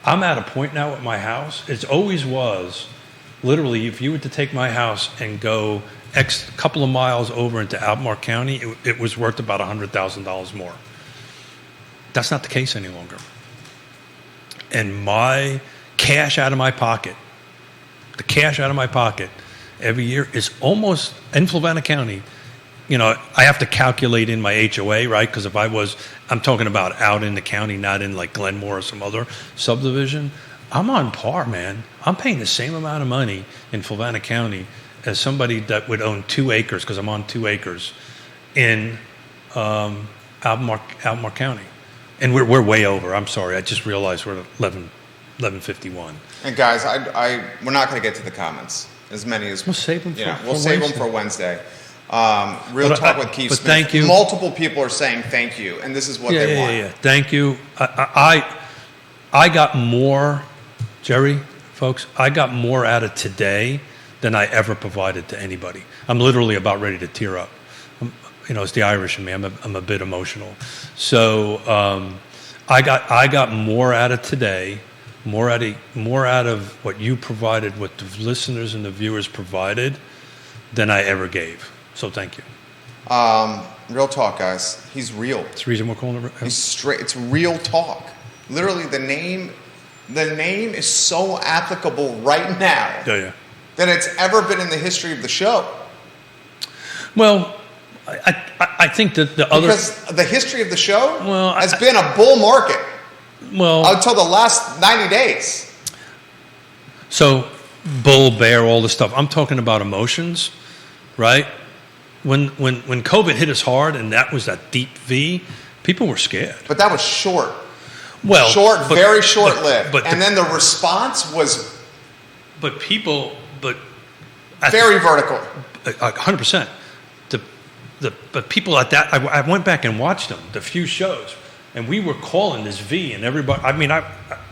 I'm at a point now with my house. It always was. Literally, if you were to take my house and go a couple of miles over into Albemarle County, it was worth about $100,000 more. That's not the case any longer. And my cash out of my pocket, every year is almost, in Fulvana County, I have to calculate in my HOA, right? Because I'm talking about out in the county, not in like Glenmore or some other subdivision. I'm on par, man. I'm paying the same amount of money in Fluvanna County as somebody that would own 2 acres, because I'm on 2 acres, in Albemarle County. And we're way over. I'm sorry. I just realized we're at 11:51. And guys, we're not going to get to the comments. As many as we'll save them. We'll save them for Wednesday. Real Talk with Keith Smith. Thank you. Multiple people are saying thank you, and this is what they want. Yeah. Thank you. I got more, Jerry, folks. I got more out of today than I ever provided to anybody. I'm literally about ready to tear up. It's the Irish in me. I'm a bit emotional. So I got more out of today, more out of what you provided, what the listeners and the viewers provided, than I ever gave. So thank you. Real Talk, guys. He's real. That's the reason we're calling it. He's straight. It's Real Talk. Literally, the name is so applicable right now than it's ever been in the history of the show. Well, I think that because the history of the show has been a bull market. Well, until the last 90 days. So, bull, bear, all this stuff. I'm talking about emotions, right? When COVID hit us hard, and that was that deep V, people were scared. But that was short. Well, very short-lived. And then the response was. But people, very vertical. 100%. But people at that, I went back and watched them, the few shows, and we were calling this V, and everybody. I mean, I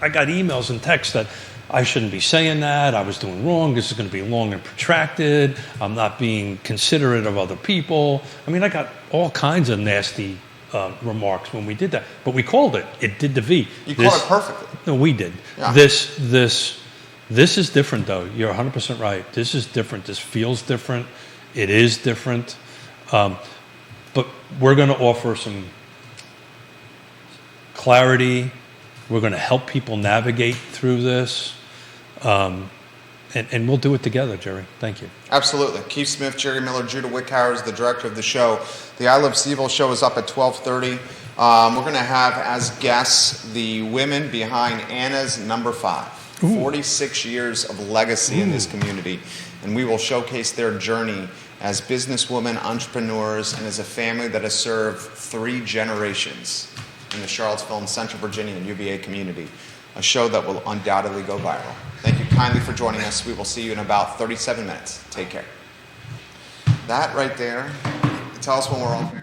got emails and texts that I shouldn't be saying that. I was doing wrong. This is going to be long and protracted. I'm not being considerate of other people. I mean, I got all kinds of nasty remarks when we did that, but we called it. It did the V. You called it perfectly. No, we did. Yeah. This is different, though. You're 100% right. This is different. This feels different. It is different. But we're going to offer some clarity. We're going to help people navigate through this. And we'll do it together, Jerry. Thank you. Absolutely. Keith Smith, Jerry Miller, Judah Wickhauer is the director of the show. The I Love CVille show is up at 12:30. We're going to have as guests the women behind Anna's Number 5. 46 years of legacy in this community. And we will showcase their journey as businesswomen, entrepreneurs, and as a family that has served 3 generations in the Charlottesville and Central Virginia and UVA community. A show that will undoubtedly go viral. Thank you kindly for joining us. We will see you in about 37 minutes. Take care. That right there, tell us when we're on.